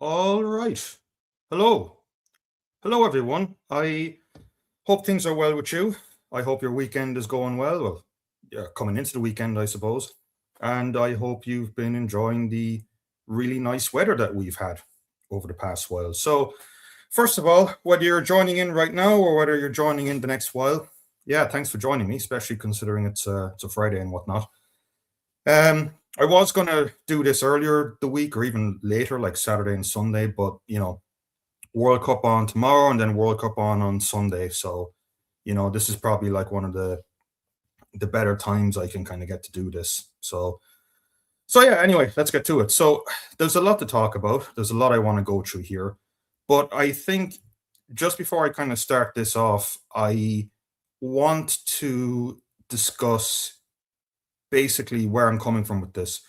All right. Hello. Hello, everyone. I hope things are well with you. I hope your weekend is going well. Well, yeah, coming into the weekend, I suppose. And I hope you've been enjoying the really nice weather that we've had over the past while. So, first of all, whether you're joining in right now or whether you're joining in the next while, yeah, thanks for joining me, especially considering it's a Friday and whatnot. I was gonna do this earlier the week or even later, like Saturday and Sunday, but World Cup on tomorrow and then World Cup on Sunday. So, this is probably like one of the better times I can kind of get to do this. So yeah, anyway, let's get to it. So there's a lot to talk about. There's a lot I want to go through here. But I think just before I kind of start this off, I want to discuss basically where I'm coming from with this.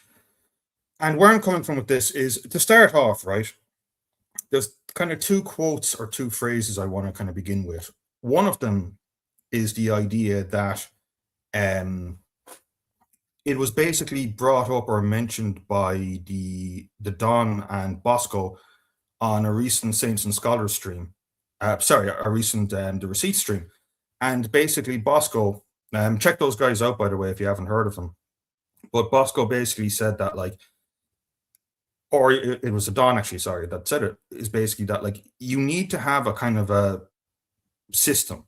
And where I'm coming from with this is to start off, right? There's kind of two quotes or two phrases I want to kind of begin with. One of them is the idea that um, it was basically brought up or mentioned by the Don and Bosco on a recent Saints and Scholars stream. Sorry, a recent the Receipt stream, and basically Bosco. Check those guys out, by the way, if you haven't heard of them. But Bosco basically said that like, or it was a Don actually, sorry, that said it, is basically that like you need to have a kind of a system,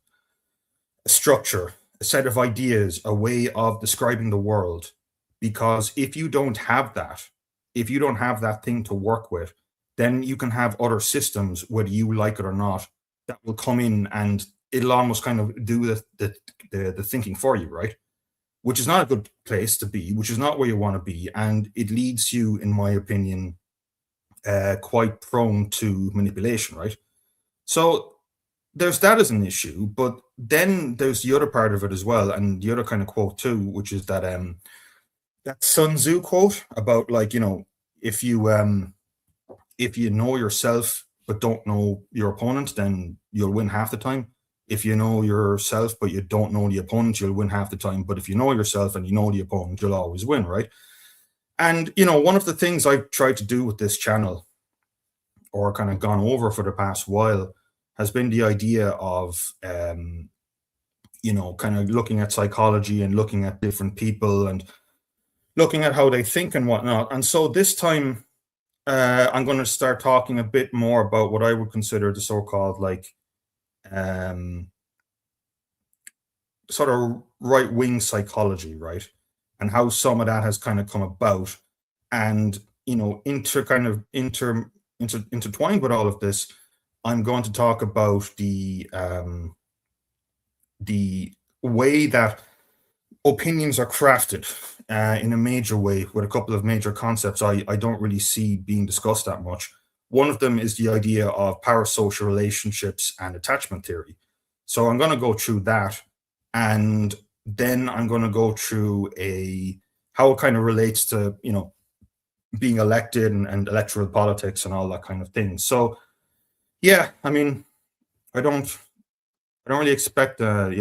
a structure, a set of ideas, a way of describing the world. Because if you don't have that, if you don't have that thing to work with, then you can have other systems, whether you like it or not, that will come in and it'll almost kind of do the thinking for you, right? Which is not a good place to be, which is not where you want to be. And it leads you, in my opinion, quite prone to manipulation, right? So there's that as an issue, but then there's the other part of it as well, and the other kind of quote too, which is that Sun Tzu quote about like if you know yourself but don't know your opponent, then you'll win half the time. If you know yourself but you don't know the opponent, you'll win half the time. But if you know yourself and you know the opponent, you'll always win, right? And one of the things I've tried to do with this channel, or kind of gone over for the past while, has been the idea of kind of looking at psychology and looking at different people and looking at how they think and whatnot. And so this time, I'm going to start talking a bit more about what I would consider the so-called like um, sort of right-wing psychology, right? And how some of that has kind of come about, and intertwined with all of this, I'm going to talk about the way that opinions are crafted in a major way, with a couple of major concepts I don't really see being discussed that much. One of them is the idea of parasocial relationships and attachment theory. So I'm going to go through that, and then I'm going to go through how it kind of relates to being elected and electoral politics and all that kind of thing. So yeah, I mean, I don't I don't really expect, I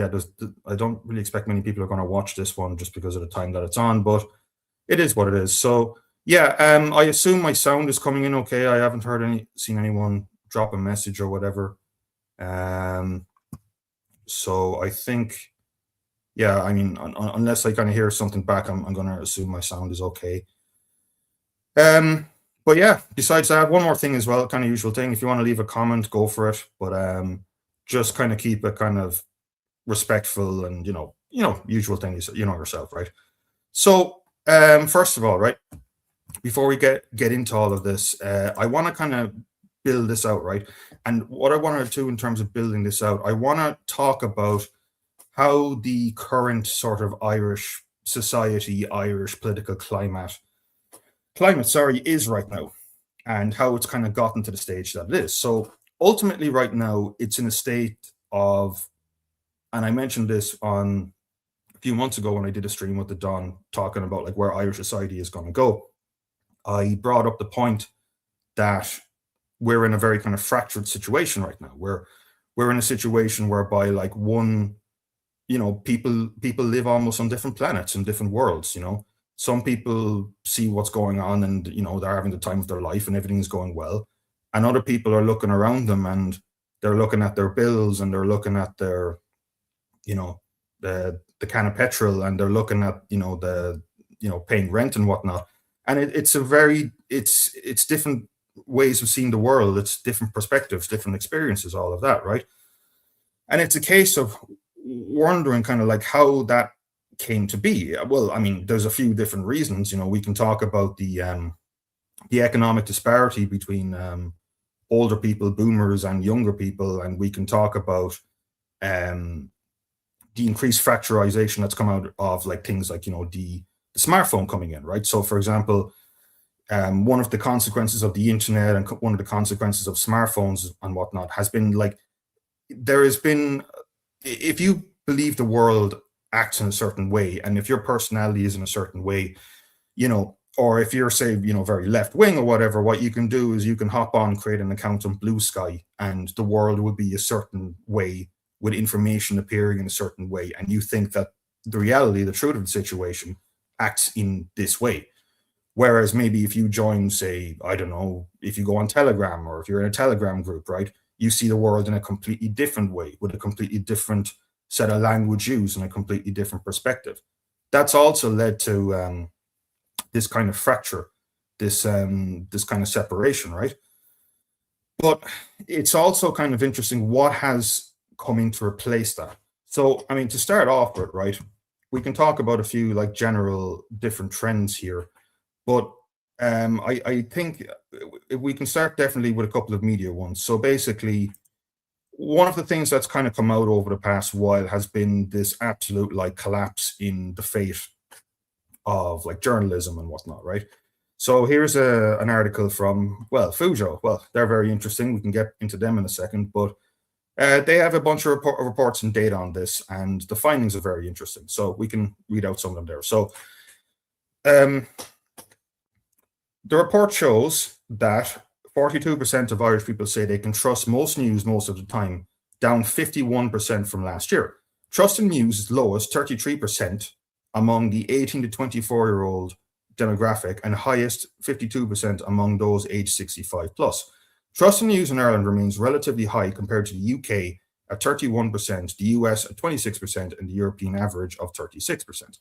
don't really expect many people are going to watch this one just because of the time that it's on, but it is what it is. So, yeah, I assume my sound is coming in okay. I haven't seen anyone drop a message or whatever. Um, so I think, yeah, I mean, unless I kind of hear something back, I'm going to assume my sound is okay. But yeah, besides that, one more thing as well, kind of usual thing. If you want to leave a comment, go for it. But just kind of keep it kind of respectful and usual things, yourself, right? So first of all, right, before we get into all of this, I want to kind of build this out, right? And what I want to do in terms of building this out, I want to talk about how the current sort of Irish society, Irish political climate, is right now, and how it's kind of gotten to the stage that it is. So ultimately, right now, it's in a state of, and I mentioned this on a few months ago when I did a stream with the Don talking about like where Irish society is going to go. I brought up the point that we're in a very kind of fractured situation right now. We're in a situation whereby like people live almost on different planets and different worlds. Some people see what's going on and they're having the time of their life and everything is going well. and other people are looking around them, and they're looking at their bills, and they're looking at their, the can of petrol, and they're looking at, paying rent and whatnot. And it's different ways of seeing the world. It's different perspectives, different experiences, all of that, right? And it's a case of wondering kind of like how that came to be. Well, I mean, there's a few different reasons. We can talk about the economic disparity between older people, boomers, and younger people, and we can talk about um, the increased fracturization that's come out of like things like the smartphone coming in, right? So, for example, one of the consequences of the internet and one of the consequences of smartphones and whatnot has been like there has been, if you believe the world acts in a certain way, and if your personality is in a certain way, or if you're, say, very left wing or whatever, what you can do is you can hop on, create an account on Blue Sky, and the world will be a certain way with information appearing in a certain way. And you think that the reality, the truth of the situation acts in this way. Whereas maybe if you join, say, I don't know, if you go on Telegram, or if you're in a Telegram group, right, you see the world in a completely different way with a completely different set of language used and a completely different perspective. That's also led to this kind of fracture, this kind of separation, right? But it's also kind of interesting what has come in to replace that. So, I mean, to start off with, right, we can talk about a few like general different trends here, but I think we can start definitely with a couple of media ones. So basically, one of the things that's kind of come out over the past while has been this absolute like collapse in the fate of like journalism and whatnot, right? So here's an article from, well, Fujo. Well, they're very interesting. We can get into them in a second, but they have a bunch of reports and data on this, and the findings are very interesting. So we can read out some of them there. So the report shows that 42% of Irish people say they can trust most news most of the time, down 51% from last year. Trust in news is lowest, 33%, among the 18 to 24-year-old demographic, and highest, 52%, among those aged 65 plus. Trust in news in Ireland remains relatively high compared to the UK at 31%, the US at 26%, and the European average of 36%.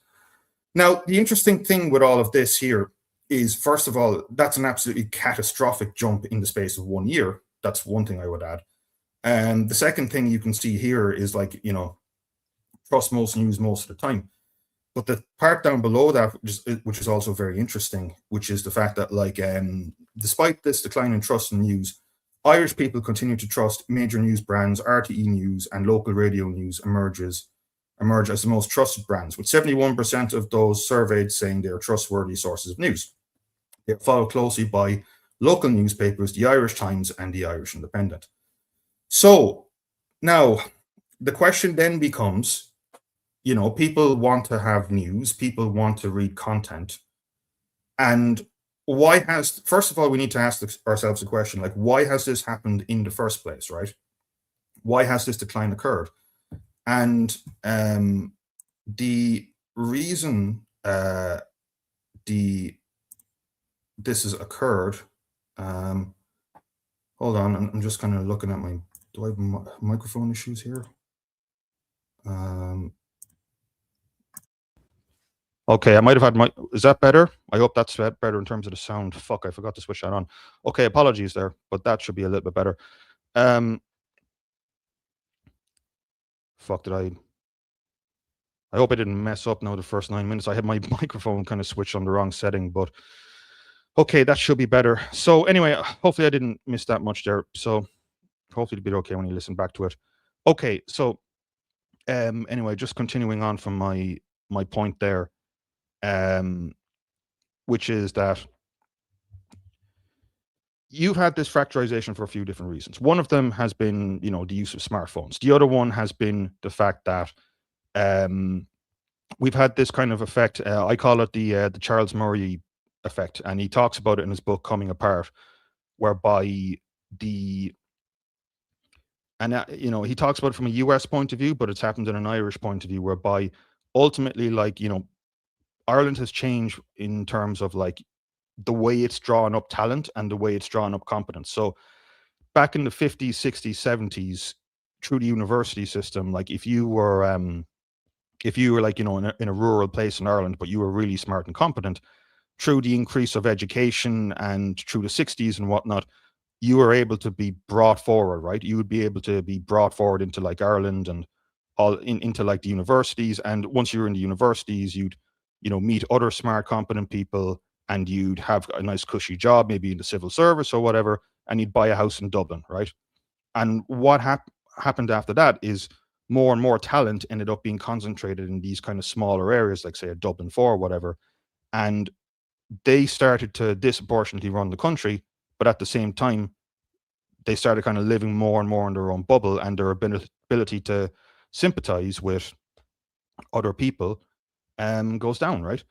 Now, the interesting thing with all of this here is, first of all, that's an absolutely catastrophic jump in the space of 1 year. That's one thing I would add. And the second thing you can see here is like, trust most news most of the time. But the part down below that, which is also very interesting, which is the fact that, like, despite this decline in trust in news, Irish people continue to trust major news brands. RTE News and local radio news emerge as the most trusted brands, with 71% of those surveyed saying they are trustworthy sources of news. They're followed closely by local newspapers, the Irish Times and the Irish Independent. So now the question then becomes, people want to have news, people want to read content. And first of all, we need to ask ourselves the question, like, why has this happened in the first place, right? Why has this decline occurred? And the reason this has occurred, hold on, I'm just kind of looking at do I have microphone issues here? Okay, I might have had is that better? I hope that's better in terms of the sound. Fuck, I forgot to switch that on. Okay, apologies there, but that should be a little bit better. Fuck, I hope I didn't mess up now the first 9 minutes. I had my microphone kind of switched on the wrong setting, but okay, that should be better. So anyway, hopefully I didn't miss that much there. So hopefully it'll be okay when you listen back to it. Okay, so anyway, just continuing on from my point there, which is that you've had this fracturization for a few different reasons. One of them has been, the use of smartphones. The other one has been the fact that we've had this kind of effect. I call it the Charles Murray effect, and he talks about it in his book Coming Apart, whereby he talks about it from a US point of view, but it's happened in an Irish point of view, whereby ultimately, like, Ireland has changed in terms of like the way it's drawn up talent and the way it's drawn up competence. So back in the 50s, 60s, 70s, through the university system, like if you were like, in a rural place in Ireland, but you were really smart and competent, through the increase of education and through the 60s and whatnot, you were able to be brought forward, right? You would be able to be brought forward into like Ireland and into like the universities. And once you were in the universities, you'd, meet other smart, competent people, and you'd have a nice cushy job, maybe in the civil service or whatever, and you'd buy a house in Dublin, right? And what happened after that is more and more talent ended up being concentrated in these kind of smaller areas, like say a Dublin 4 or whatever. And they started to disproportionately run the country, but at the same time, they started kind of living more and more in their own bubble, and their ability to sympathize with other people goes down, right?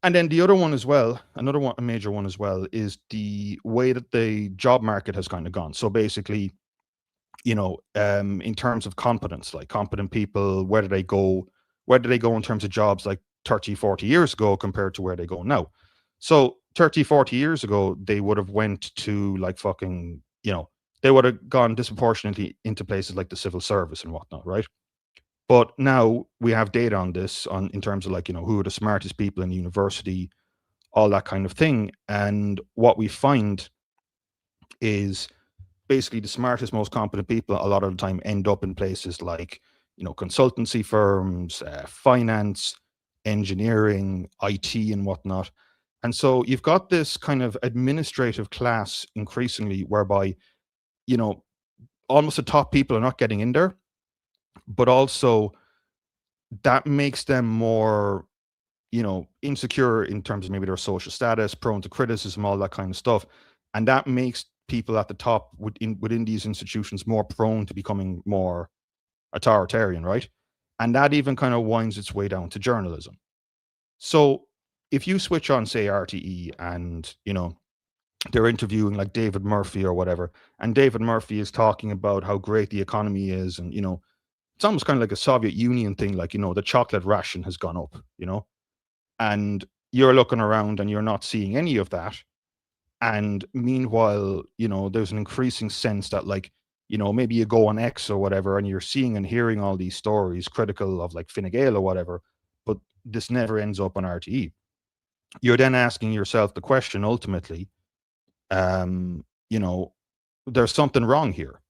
And then the other one as well, another one, a major one as well, is the way that the job market has kind of gone. So basically, in terms of competence, like competent people, where do they go in terms of jobs like 30, 40 years ago compared to where they go now? So 30, 40 years ago, they would have went to like fucking, they would have gone disproportionately into places like the civil service and whatnot, right? But now we have data on this in terms of like, who are the smartest people in university, all that kind of thing. And what we find is basically the smartest, most competent people a lot of the time end up in places like, consultancy firms, finance, engineering, IT, and whatnot. And so you've got this kind of administrative class increasingly whereby, you know, almost the top people are not getting in there, but also that makes them more, insecure in terms of maybe their social status, prone to criticism, all that kind of stuff. And that makes people at the top within these institutions more prone to becoming more authoritarian, right? And that even kind of winds its way down to journalism. So if you switch on, say, RTE, and, they're interviewing like David Murphy or whatever, and David Murphy is talking about how great the economy is, and, it's almost kind of like a Soviet Union thing, like, the chocolate ration has gone up, and you're looking around and you're not seeing any of that. And meanwhile, there's an increasing sense that, like, maybe you go on X or whatever and you're seeing and hearing all these stories critical of like Fine Gael or whatever, but this never ends up on RTE. You're then asking yourself the question ultimately, um, you know, there's something wrong here.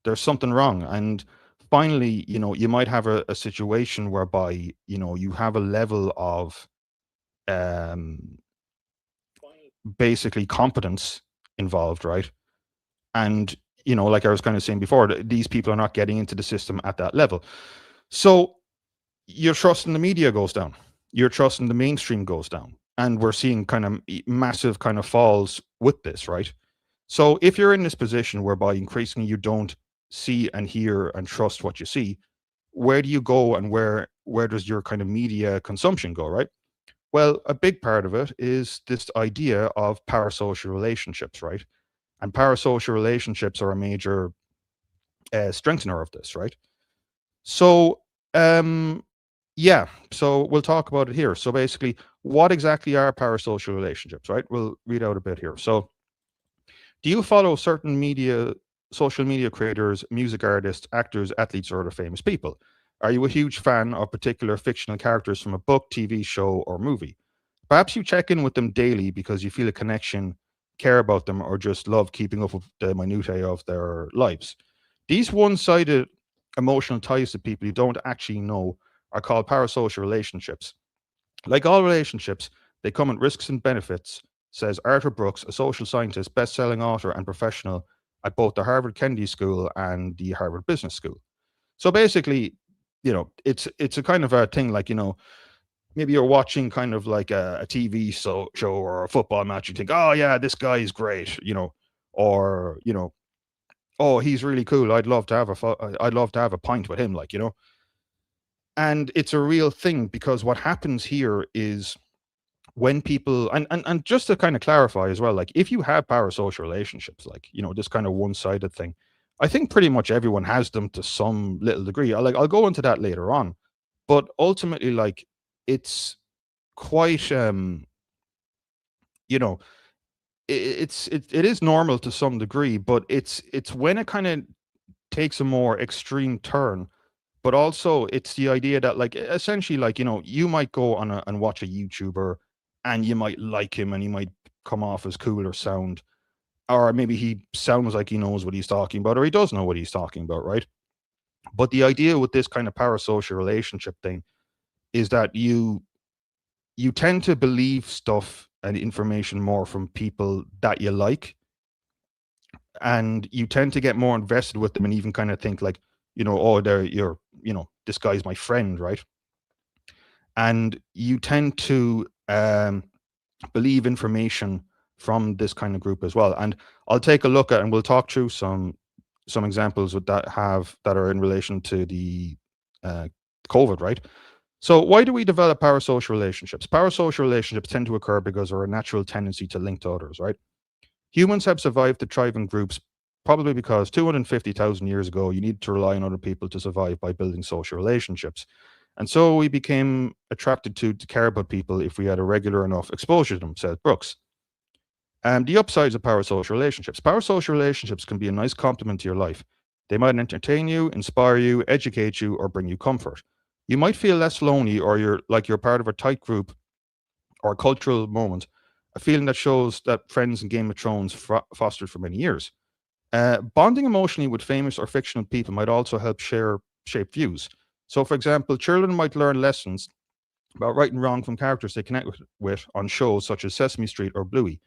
There's something wrong. And finally, you might have a situation whereby, you have a level of um basically competence involved, right? And, like I was kind of saying before, these people are not getting into the system at that level. So your trust in the media goes down. Your trust in the mainstream goes down. And we're seeing kind of massive kind of falls with this, right? So if you're in this position whereby increasingly you don't see and hear and trust what you see, where do you go, and where does your kind of media consumption go, right? Well, a big part of it is this idea of parasocial relationships, right? And parasocial relationships are a major strengthener of this, right? So, yeah, so we'll talk about it here. So basically, what exactly are parasocial relationships, right? We'll read out a bit here. So, do you follow certain social media creators, music artists, actors, athletes, or other famous people? Are you a huge fan of particular fictional characters from a book, TV show, or movie? Perhaps you check in with them daily because you feel a connection, care about them, or just love keeping up with the minutiae of their lives. These one sided emotional ties to people you don't actually know are called parasocial relationships. Like all relationships, they come at risks and benefits, says Arthur Brooks, a social scientist, best selling author, and professional at both the Harvard Kennedy School and the Harvard Business School. So basically, it's a kind of a thing like, maybe you're watching kind of like a TV show or a football match. You think, oh yeah, this guy is great, or oh, he's really cool. I'd love to have a pint with him, like, And it's a real thing, because what happens here is when people, and just to kind of clarify as well, like if you have parasocial relationships, like, this kind of one-sided thing, I think pretty much everyone has them to some little degree. I'll go into that later on, but ultimately, like, it's quite you know it is normal to some degree, but it's when it kind of takes a more extreme turn. But also, it's the idea that, like, essentially, like, you might go on and watch a YouTuber, and you might like him, and he might come off as cool or sound, or maybe he sounds like he knows what he's talking about, or he does know what he's talking about, right? But the idea with this kind of parasocial relationship thing is that you tend to believe stuff and information more from people that you like, and you tend to get more invested with them, and even kind of think like, oh, this guy's my friend, right? And you tend to believe information from this kind of group as well. And I'll take a look at, and we'll talk through some examples with that are in relation to the uh, COVID, right? So why do we develop parasocial relationships? Parasocial relationships tend to occur because of our natural tendency to link to others, right? Humans have survived to thrive in groups probably because 250,000 years ago, you needed to rely on other people to survive by building social relationships. And so we became attracted to care about people if we had a regular enough exposure to them, said Brooks. And the upsides of parasocial relationships. Parasocial relationships can be a nice complement to your life. They might entertain you, inspire you, educate you, or bring you comfort. You might feel less lonely, or you're part of a tight group or a cultural moment, a feeling that shows that Friends and Game of Thrones fostered for many years. Bonding emotionally with famous or fictional people might also help shape views. So, for example, children might learn lessons about right and wrong from characters they connect with on shows such as Sesame Street or Bluey.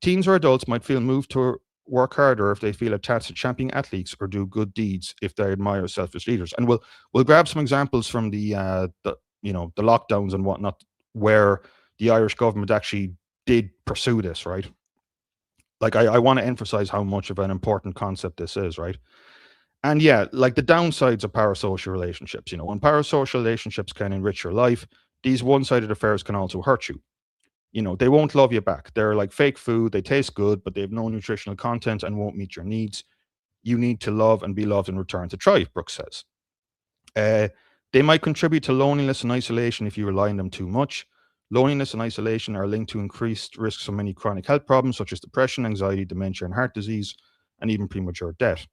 Teens or adults might feel moved to work harder if they feel attached to champion athletes, or do good deeds if they admire selfless leaders. And we'll grab some examples from the lockdowns and whatnot, where the Irish government actually did pursue this, right? Like, I want to emphasize how much of an important concept this is, right? And yeah, like the downsides of parasocial relationships, when parasocial relationships can enrich your life, these one-sided affairs can also hurt you. They won't love you back. They're like fake food. They taste good, but they have no nutritional content and won't meet your needs. You need to love and be loved in return to thrive, Brooks says. Uh, they might contribute to loneliness and isolation if you rely on them too much. Loneliness and isolation are linked to increased risks of many chronic health problems such as depression, anxiety, dementia, and heart disease, and even premature death.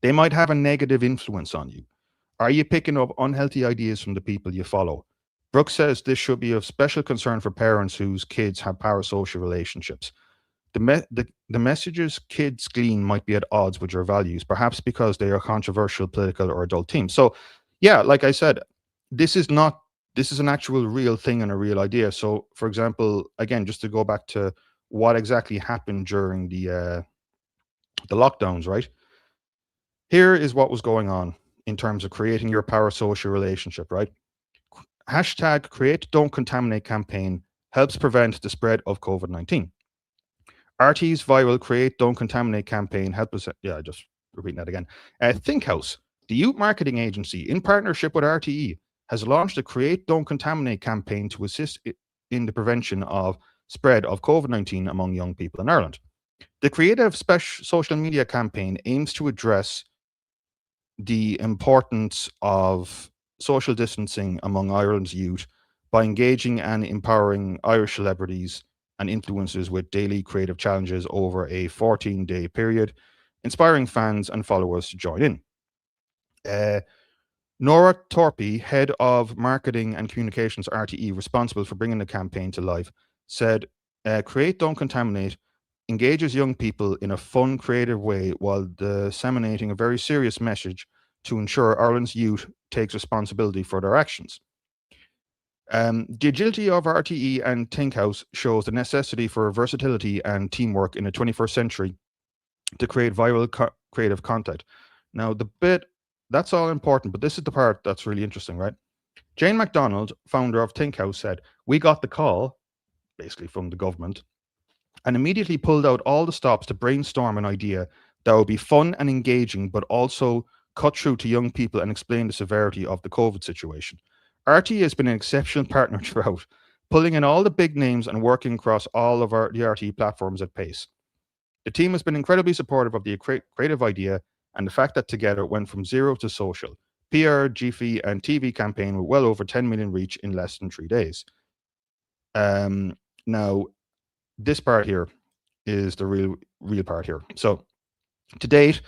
They might have a negative influence on you. Are you picking up unhealthy ideas from the people you follow? Brooks says this should be of special concern for parents whose kids have parasocial relationships. The messages kids glean might be at odds with your values, perhaps because they are controversial, political, or adult themes. So, yeah, like I said, this is not this is an actual real thing and a real idea. So, for example, again, just to go back to what exactly happened during the lockdowns, right? Here is what was going on in terms of creating your parasocial relationship, right? Hashtag create don't contaminate campaign helps prevent the spread of COVID-19. RT's viral create don't contaminate campaign help us. Yeah, just repeating that again. ThinkHouse, the youth marketing agency, in partnership with RTE, has launched a create don't contaminate campaign to assist in the prevention of spread of COVID-19 among young people in Ireland. The creative special social media campaign aims to address the importance of social distancing among Ireland's youth by engaging and empowering Irish celebrities and influencers with daily creative challenges over a 14-day period, inspiring fans and followers to join in. Uh, Nora Torpy, head of marketing and communications RTE, responsible for bringing the campaign to life, said, Create Don't Contaminate engages young people in a fun, creative way while disseminating a very serious message to ensure Ireland's youth takes responsibility for their actions. The agility of RTE and ThinkHouse shows the necessity for versatility and teamwork in the 21st century to create viral creative content. Now, that's all important, but this is the part that's really interesting, right? Jane MacDonald, founder of ThinkHouse, said, We got the call, basically from the government, and immediately pulled out all the stops to brainstorm an idea that would be fun and engaging, but also cut through to young people and explain the severity of the COVID situation. RTE has been an exceptional partner throughout, pulling in all the big names and working across all of the RTE platforms at pace. The team has been incredibly supportive of the creative idea and the fact that together it went from zero to social. PR, GFE, and TV campaign with well over 10 million reach in less than 3 days. Now, this part here, is the real part here. So to date,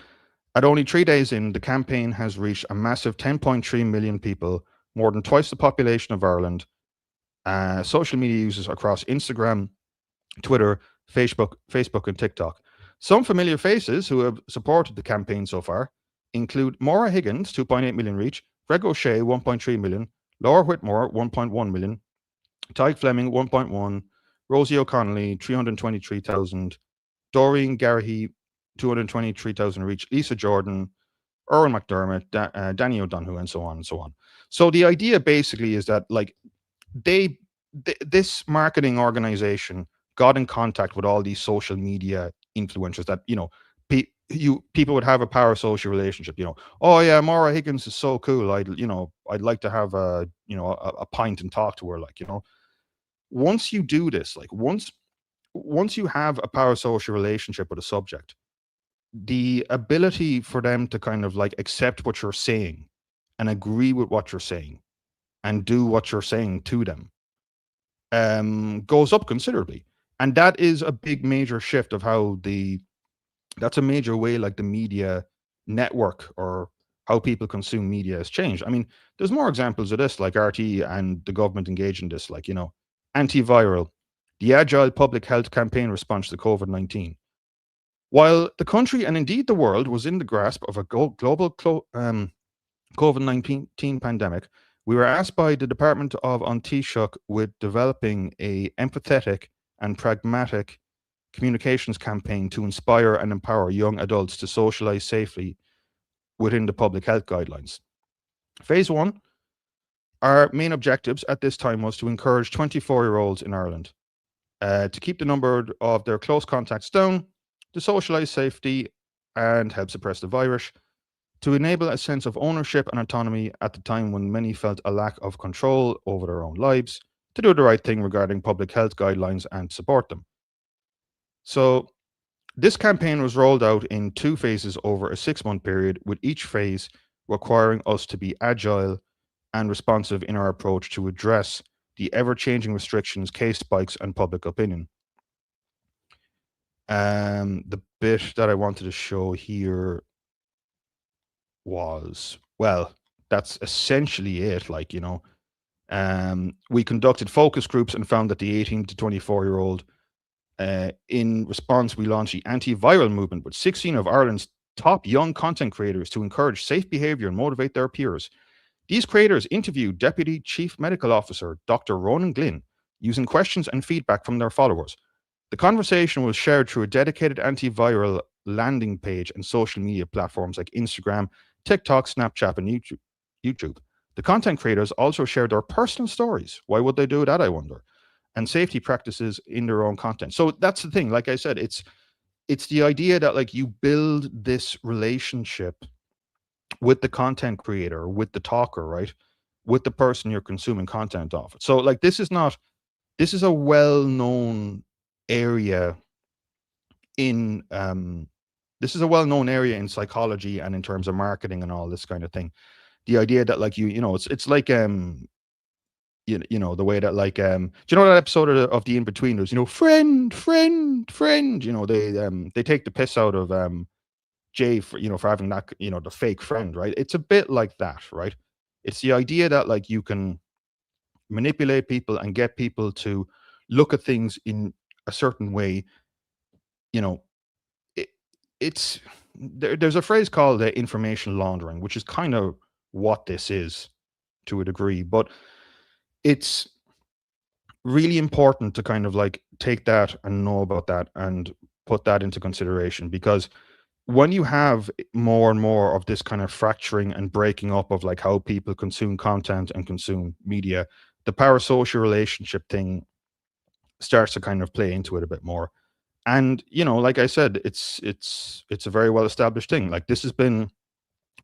at only 3 days in, the campaign has reached a massive 10.3 million people, more than twice the population of Ireland. Social media users across Instagram, Twitter, Facebook, and TikTok. Some familiar faces who have supported the campaign so far include Maura Higgins, 2.8 million reach, Greg O'Shea, 1.3 million, Laura Whitmore, 1.1 million, Tyke Fleming, 1.1, Rosie O'Connelly, 323,000, Doreen Garahy, 223,000 reach, Lisa Jordan, Erwin McDermott, Danny O'Donoghue, and so on and so on. So the idea basically is that like this marketing organization got in contact with all these social media influencers that people would have a parasocial relationship. Oh yeah, Maura Higgins is so cool. I'd like to have a pint and talk to her. Once you do this, like once you have a parasocial relationship with a subject, the ability for them to kind of like accept what you're saying and agree with what you're saying and do what you're saying to them goes up considerably. And that is a big major shift of how that's a major way like the media network or how people consume media has changed. I mean, there's more examples of this, like RTE and the government engaged in this, like, antiviral, the agile public health campaign response to COVID-19. While the country and indeed the world was in the grasp of a global COVID-19 pandemic, we were asked by the Department of Taoiseach with developing a empathetic and pragmatic communications campaign to inspire and empower young adults to socialize safely within the public health guidelines. Phase 1, our main objectives at this time was to encourage 24-year-olds in Ireland to keep the number of their close contacts down, to socialize safety and help suppress the virus, to enable a sense of ownership and autonomy at the time when many felt a lack of control over their own lives, to do the right thing regarding public health guidelines and support them. So this campaign was rolled out in 2 phases over a 6-month period, with each phase requiring us to be agile and responsive in our approach to address the ever-changing restrictions, case spikes, and public opinion. The bit that I wanted to show here was, well, that's essentially it. We conducted focus groups and found that the 18 to 24-year-old, in response, we launched the antiviral movement with 16 of Ireland's top young content creators to encourage safe behavior and motivate their peers. These creators interviewed Deputy Chief Medical Officer Dr. Ronan Glynn using questions and feedback from their followers. The conversation was shared through a dedicated antiviral landing page and social media platforms like Instagram, TikTok, Snapchat, and YouTube. The content creators also shared their personal stories. Why would they do that, I wonder? And safety practices in their own content. So that's the thing. Like I said, it's the idea that like you build this relationship with the content creator, with the talker, right? With the person you're consuming content of. So like this is a well-known area in psychology and in terms of marketing and all this kind of thing. The idea that like it's like the way that like do you know that episode of The In-Betweeners, friend, they take the piss out of Jay for having that, the fake friend, right? It's a bit like that, right? It's the idea that like you can manipulate people and get people to look at things in a certain way. There's a phrase called information laundering, which is kind of what this is to a degree, but it's really important to kind of like take that and know about that and put that into consideration, because when you have more and more of this kind of fracturing and breaking up of like how people consume content and consume media, the parasocial relationship thing starts to kind of play into it a bit more. And like I said, it's a very well established thing. Like this has been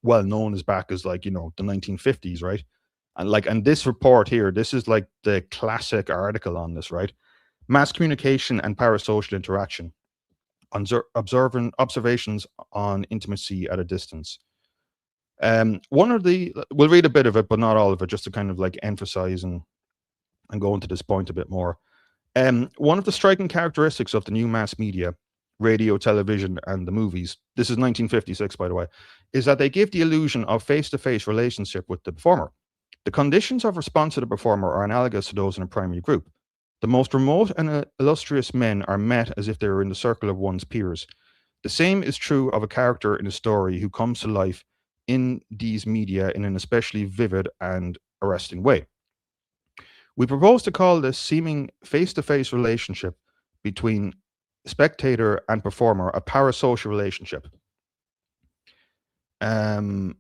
well known as back as like the 1950s, right? And this report here, this is like the classic article on this, right? Mass communication and parasocial interaction, observations on intimacy at a distance. We'll read a bit of it, but not all of it, just to kind of like emphasize and go into this point a bit more. One of the striking characteristics of the new mass media radio, television, and the movies, this is 1956, by the way, is that they give the illusion of face-to-face relationship with the performer. The conditions of response to the performer are analogous to those in a primary group. The most remote and illustrious men are met as if they were in the circle of one's peers. The same is true of a character in a story who comes to life in these media in an especially vivid and arresting way. We propose to call this seeming face-to-face relationship between spectator and performer a parasocial relationship. The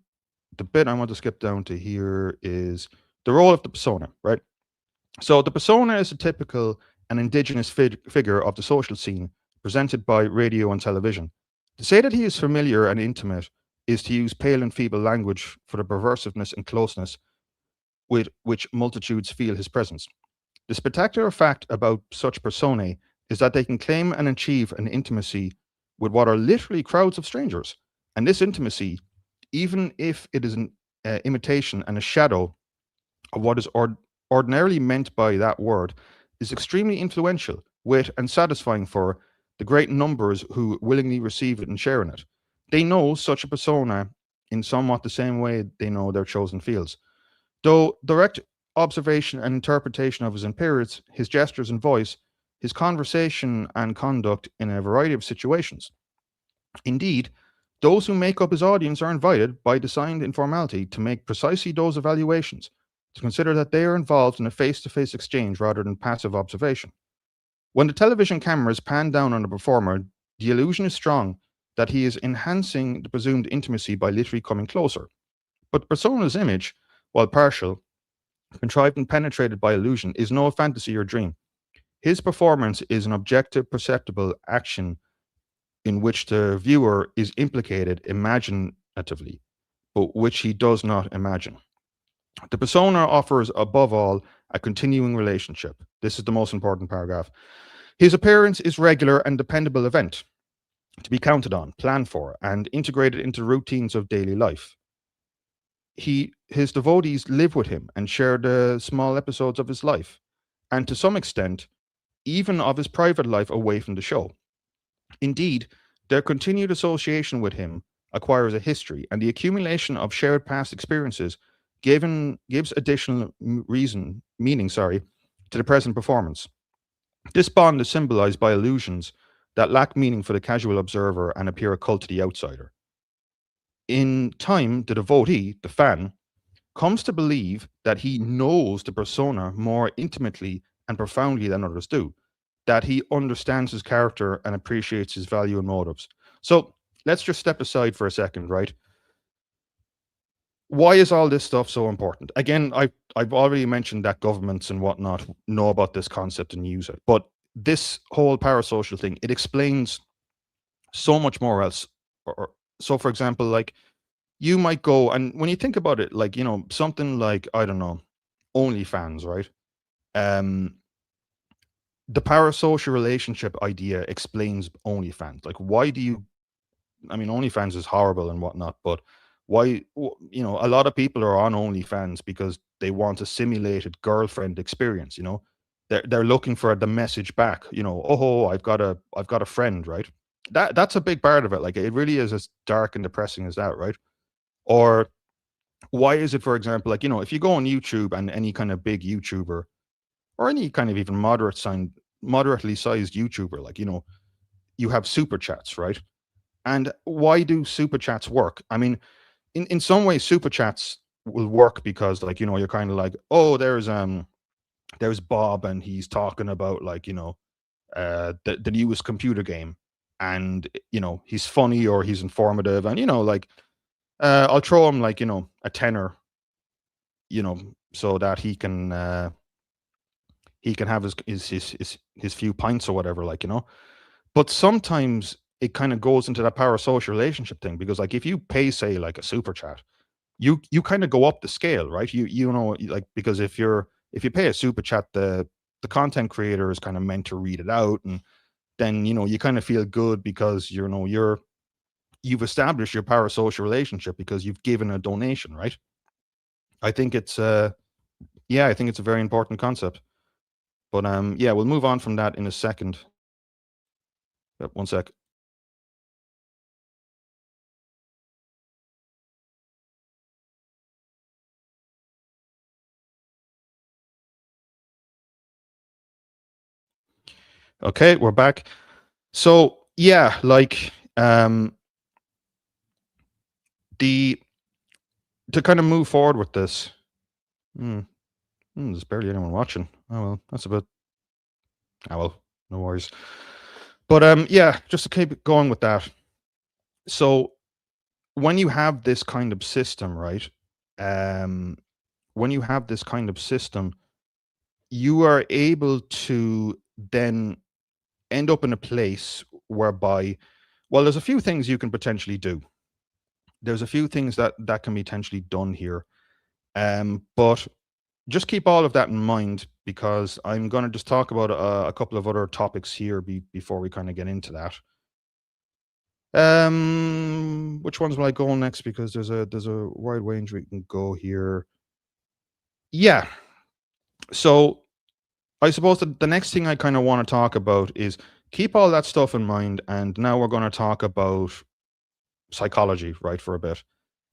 bit I want to skip down to here is the role of the persona, right? So the persona is a typical and indigenous figure of the social scene presented by radio and television. To say that he is familiar and intimate is to use pale and feeble language for the perversiveness and closeness with which multitudes feel his presence. The spectacular fact about such personae is that they can claim and achieve an intimacy with what are literally crowds of strangers. And this intimacy, even if it is an imitation and a shadow of what is ordinarily meant by that word, is extremely influential with and satisfying for the great numbers who willingly receive it and share in it. They know such a persona in somewhat the same way they know their chosen fields. Though direct observation and interpretation of his appearance, his gestures and voice, his conversation and conduct in a variety of situations. Indeed, those who make up his audience are invited, by designed informality, to make precisely those evaluations, to consider that they are involved in a face-to-face exchange rather than passive observation. When the television cameras pan down on the performer, the illusion is strong that he is enhancing the presumed intimacy by literally coming closer. But the persona's image, while partial, contrived and penetrated by illusion, is no fantasy or dream. His performance is an objective, perceptible action in which the viewer is implicated imaginatively, but which he does not imagine. The persona offers, above all, a continuing relationship. This is the most important paragraph. His appearance is regular and dependable event, to be counted on, planned for, and integrated into routines of daily life. His devotees live with him and share the small episodes of his life, and to some extent, even of his private life away from the show. Indeed, their continued association with him acquires a history, and the accumulation of shared past experiences gives additional meaning to the present performance. This bond is symbolized by illusions that lack meaning for the casual observer and appear occult to the outsider. In time, the devotee, the fan, comes to believe that he knows the persona more intimately and profoundly than others do, that he understands his character and appreciates his value and motives. So let's just step aside for a second, right? Why is all this stuff so important? Again, I've already mentioned that governments and whatnot know about this concept and use it, but this whole parasocial thing, it explains so much more else. So, for example, like, you might go, and when you think about it, like, something like, I don't know, OnlyFans, right? The parasocial relationship idea explains OnlyFans. Like, why do you? I mean, OnlyFans is horrible and whatnot, but why? A lot of people are on OnlyFans because they want a simulated girlfriend experience. They're looking for the message back. Oh, I've got a friend, right? That's a big part of it. Like, it really is as dark and depressing as that, right? Or why is it, for example, like, if you go on YouTube and any kind of big YouTuber or any kind of even moderately sized YouTuber, like, you have super chats, right? And why do super chats work? I mean, in some ways, super chats will work because, like, you're kind of like, oh, there's Bob and he's talking about, like, the newest computer game, and he's funny or he's informative, and like, I'll throw him, like, a tenner, so that he can have his few pints or whatever, like, But sometimes it kind of goes into that parasocial relationship thing, because, like, if you pay, say, like, a super chat, you kind of go up the scale, right? Like, because if you pay a super chat, the content creator is kind of meant to read it out, and then you kind of feel good because you've established your parasocial relationship because you've given a donation, right? I think it's a very important concept. But yeah, we'll move on from that in a second. Yep, one sec. Okay, we're back. So yeah, like the to kind of move forward with this. There's barely anyone watching. Oh well, that's a bit. Oh well, no worries. But yeah, just to keep going with that. So when you have this kind of system, right? Um, when you have this kind of system, you are able to then end up in a place whereby, well, there's a few things you can potentially do. There's a few things that can be potentially done here. But just keep all of that in mind because I'm going to just talk about a couple of other topics here before we kind of get into that. Which ones will I go on next? Because there's a wide range we can go here. Yeah. So I suppose the next thing I kind of want to talk about is keep all that stuff in mind, and now we're going to talk about psychology, right, for a bit.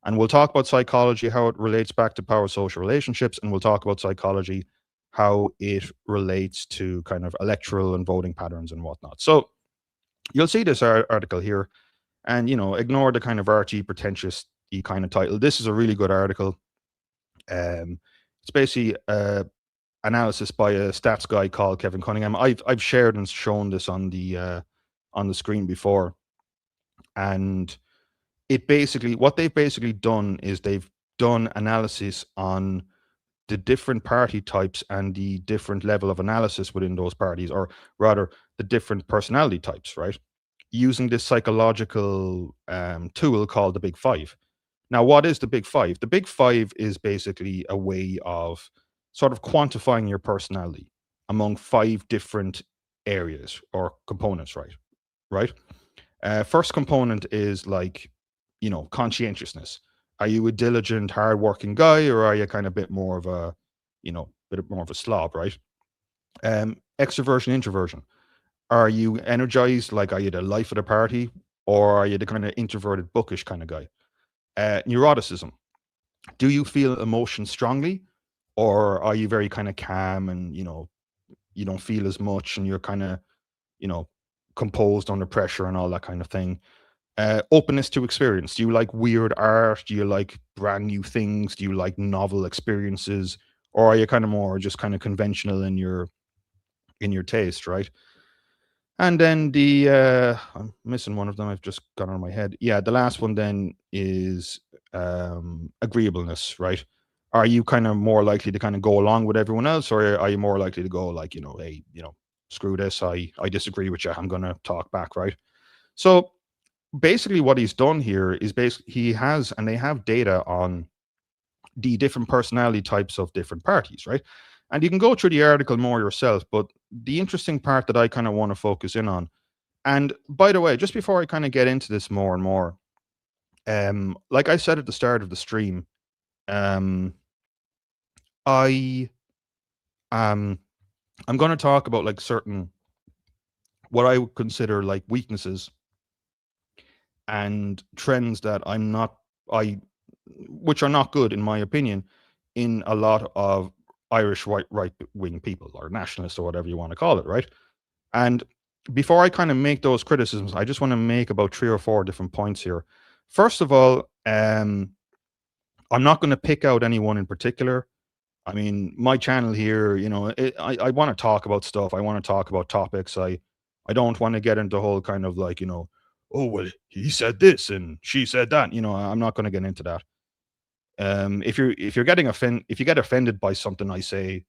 And we'll talk about psychology, how it relates back to parasocial relationships, and we'll talk about psychology, how it relates to kind of electoral and voting patterns and whatnot. So you'll see this article here, and ignore the kind of arty, pretentious kind of title. This is a really good article. It's basically analysis by a stats guy called Kevin Cunningham. I've shared and shown this on the screen before, and what they've basically done is they've done analysis on the different party types and the different level of analysis within those parties, or rather the different personality types, right? Using this psychological tool called the Big Five. Now, what is the Big Five? The Big Five is basically a way of sort of quantifying your personality among 5 different areas or components, right? Right. First component is like, conscientiousness. Are you a diligent, hardworking guy, or are you kind of a bit more of a, bit more of a slob, right? Extroversion, introversion. Are you energized? Like, are you the life of the party, or are you the kind of introverted, bookish kind of guy? Neuroticism. Do you feel emotion strongly, or are you very kind of calm and you don't feel as much, and you're kind of you know composed under pressure and all that kind of thing? Openness to experience. Do you like weird art? Do you like brand new things? Do you like novel experiences? Or are you kind of more just kind of conventional in your taste, right? And then I'm missing one of them. I've just got on my head. Yeah, the last one then is agreeableness, right? Are you kind of more likely to kind of go along with everyone else, or are you more likely to go like, hey, screw this, I disagree with you, I'm gonna talk back, right? So basically what he's done here is basically they have data on the different personality types of different parties, right? And you can go through the article more yourself, but the interesting part that I kind of want to focus in on, and by the way, just before I kind of get into this more and more, like I said at the start of the stream, I I'm going to talk about like certain what I would consider like weaknesses and trends that I which are not good in my opinion in a lot of Irish right wing people or nationalists or whatever you want to call it, right? And before I kind of make those criticisms, I just want to make about 3 or 4 different points here. First of all, I'm not going to pick out anyone in particular. I mean, my channel here, I want to talk about stuff. I want to talk about topics. I don't want to get into the whole kind of like, oh well, he said this and she said that. I'm not going to get into that. If you get offended by something I say,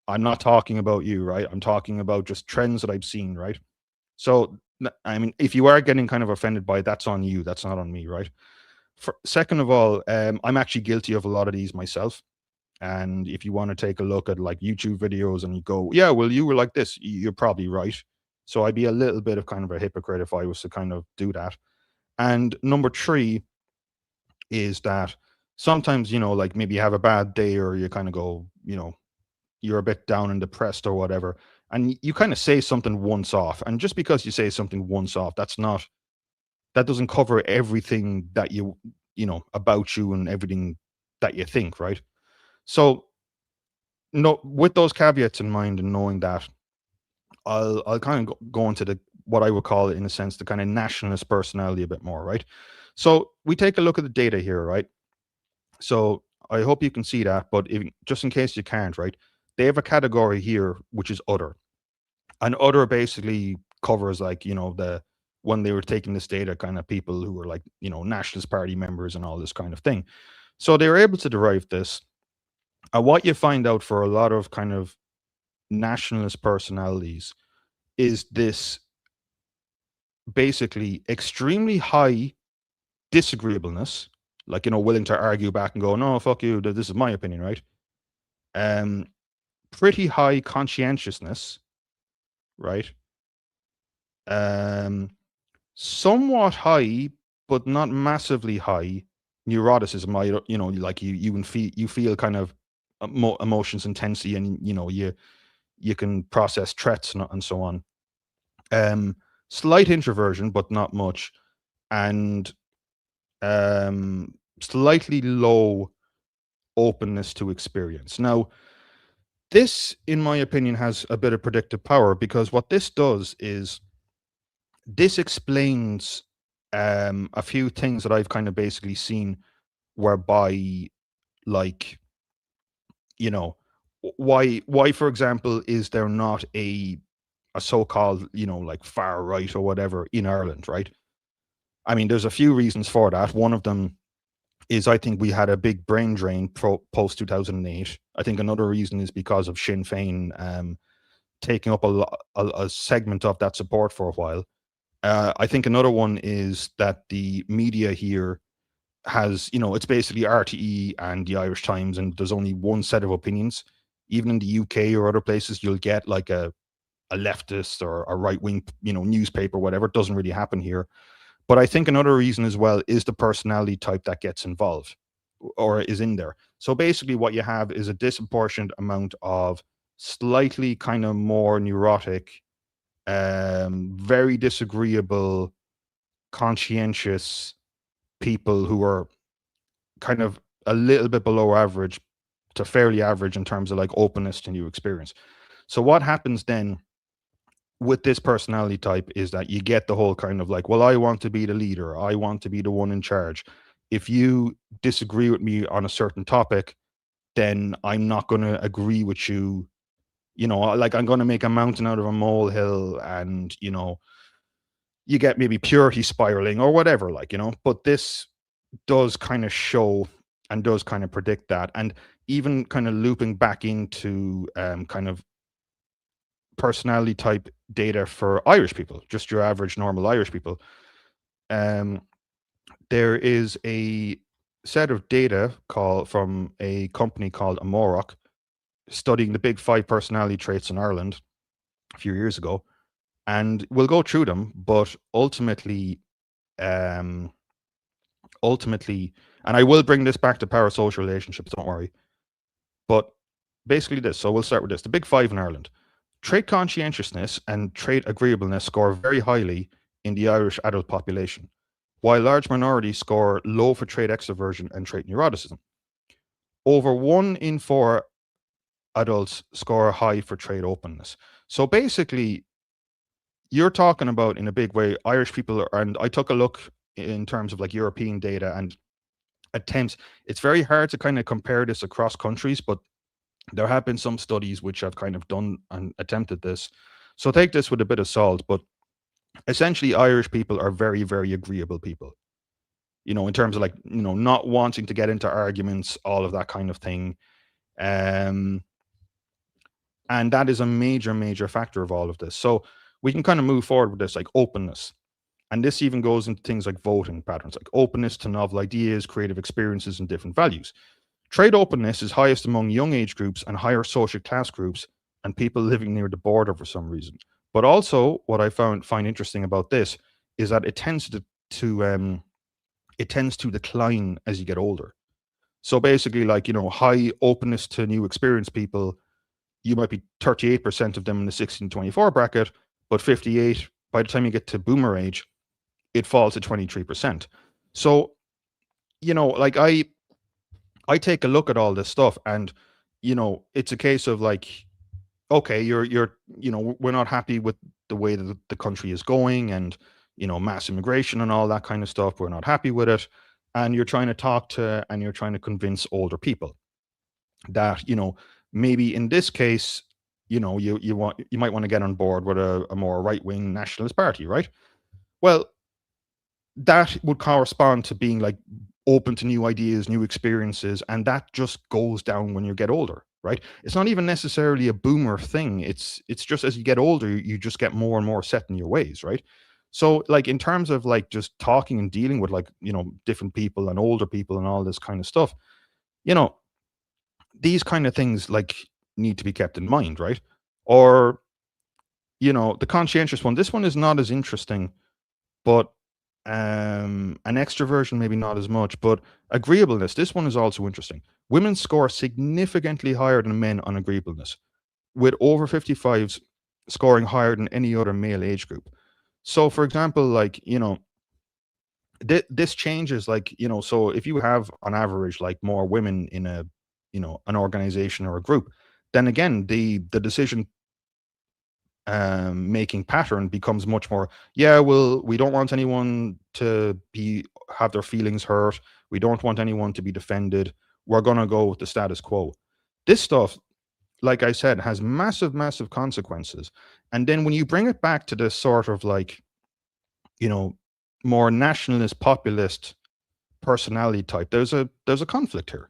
I'm not talking about you, right? I'm talking about just trends that I've seen, right? So, I mean, if you are getting kind of offended by it, that's on you. That's not on me, right? Second of all, I'm actually guilty of a lot of these myself. And if you want to take a look at like YouTube videos and you go, yeah, well, you were like this, you're probably right. So I'd be a little bit of kind of a hypocrite if I was to kind of do that. And number 3 is that sometimes, like maybe you have a bad day or you kind of go, you're a bit down and depressed or whatever. And you kind of say something once off. And just because you say something once off, that doesn't cover everything that about you and everything that you think, right? So, no, with those caveats in mind and knowing that, I'll kind of go into the what I would call, in a sense, the kind of nationalist personality a bit more, right? So we take a look at the data here, right? So I hope you can see that, but just in case you can't, right? They have a category here which is other, and other basically covers, like, the when they were taking this data, kind of people who were like, nationalist party members and all this kind of thing. So they were able to derive this. And what you find out for a lot of kind of nationalist personalities is this basically extremely high disagreeableness, like, willing to argue back and go, no, fuck you, this is my opinion, right? Um, Pretty high conscientiousness, right? Um, Somewhat high, but not massively high neuroticism. Like you feel kind of emotions intensely, and you can process threats and so on. Slight introversion, but not much, and slightly low openness to experience. Now, this, in my opinion, has a bit of predictive power, because what this does is this explains a few things that I've kind of basically seen, whereby, like, why, for example, is there not a so-called, like, far right or whatever in Ireland, right? I mean, there's a few reasons for that. One of them is, I think we had a big brain drain post 2008. I think another reason is because of Sinn Féin taking up a segment of that support for a while. I think another one is that the media here has, it's basically RTE and the Irish Times, and there's only one set of opinions. Even in the UK or other places, you'll get like a leftist or a right wing, newspaper, whatever. It doesn't really happen here. But I think another reason as well is the personality type that gets involved or is in there. So basically, what you have is a disproportionate amount of slightly kind of more neurotic, very disagreeable, conscientious people who are kind of a little bit below average to fairly average in terms of like openness to new experience. So what happens then with this personality type is that you get the whole kind of like, well, I want to be the leader, I want to be the one in charge. If you disagree with me on a certain topic, then I'm not going to agree with you. Like, I'm going to make a mountain out of a molehill, and you get maybe purity spiraling or whatever, like, but this does kind of show and does kind of predict that. And even kind of looping back into kind of personality type data for Irish people, just your average normal Irish people, um, there is a set of data from a company called Amorok, studying the big 5 personality traits in Ireland a few years ago. And we'll go through them, but ultimately, and I will bring this back to parasocial relationships, don't worry. But basically this. So we'll start with this. The big 5 in Ireland. Trait conscientiousness and trait agreeableness score very highly in the Irish adult population, while large minorities score low for trait extroversion and trait neuroticism. Over 1 in 4 adults score high for trait openness. So basically, you're talking about, in a big way, Irish people and I took a look in terms of like European data and attempts. It's very hard to kind of compare this across countries, but there have been some studies which have kind of done and attempted this. So take this with a bit of salt, but essentially Irish people are very, very agreeable people, in terms of like, not wanting to get into arguments, all of that kind of thing. And that is a major, major factor of all of this. So we can kind of move forward with this, like openness. And this even goes into things like voting patterns, like openness to novel ideas, creative experiences, and different values. Trade openness is highest among young age groups and higher social class groups and people living near the border for some reason. But also, what I find interesting about this is that it tends to decline as you get older. So basically, like, high openness to new experience people, you might be 38% of them in the 16 to 24 bracket, but 58 by the time you get to boomer age, it falls to 23%. So, like, I take a look at all this stuff, and it's a case of like, okay, we're not happy with the way that the country is going, and mass immigration and all that kind of stuff. We're not happy with it, and you're trying to convince older people that maybe in this case, you might want to get on board with a more right wing nationalist party, right? Well, that would correspond to being like open to new ideas, new experiences, and that just goes down when you get older, right? It's not even necessarily a boomer thing. It's just as you get older, you just get more and more set in your ways, right? So like in terms of like just talking and dealing with like, different people and older people and all this kind of stuff, you know, these kind of things like need to be kept in mind, right? Or, the conscientious one, this one is not as interesting, but an extroversion maybe not as much, but agreeableness, this one is also interesting. Women score significantly higher than men on agreeableness, with over 55s scoring higher than any other male age group. So for example, like, this changes, like, so if you have on average like more women in a, an organization or a group, then again the decision making pattern becomes much more, yeah, well, we don't want anyone to have their feelings hurt, we don't want anyone to be defended, we're going to go with the status quo. This stuff, like I said, has massive consequences. And then when you bring it back to this sort of like, more nationalist populist personality type, there's a conflict here.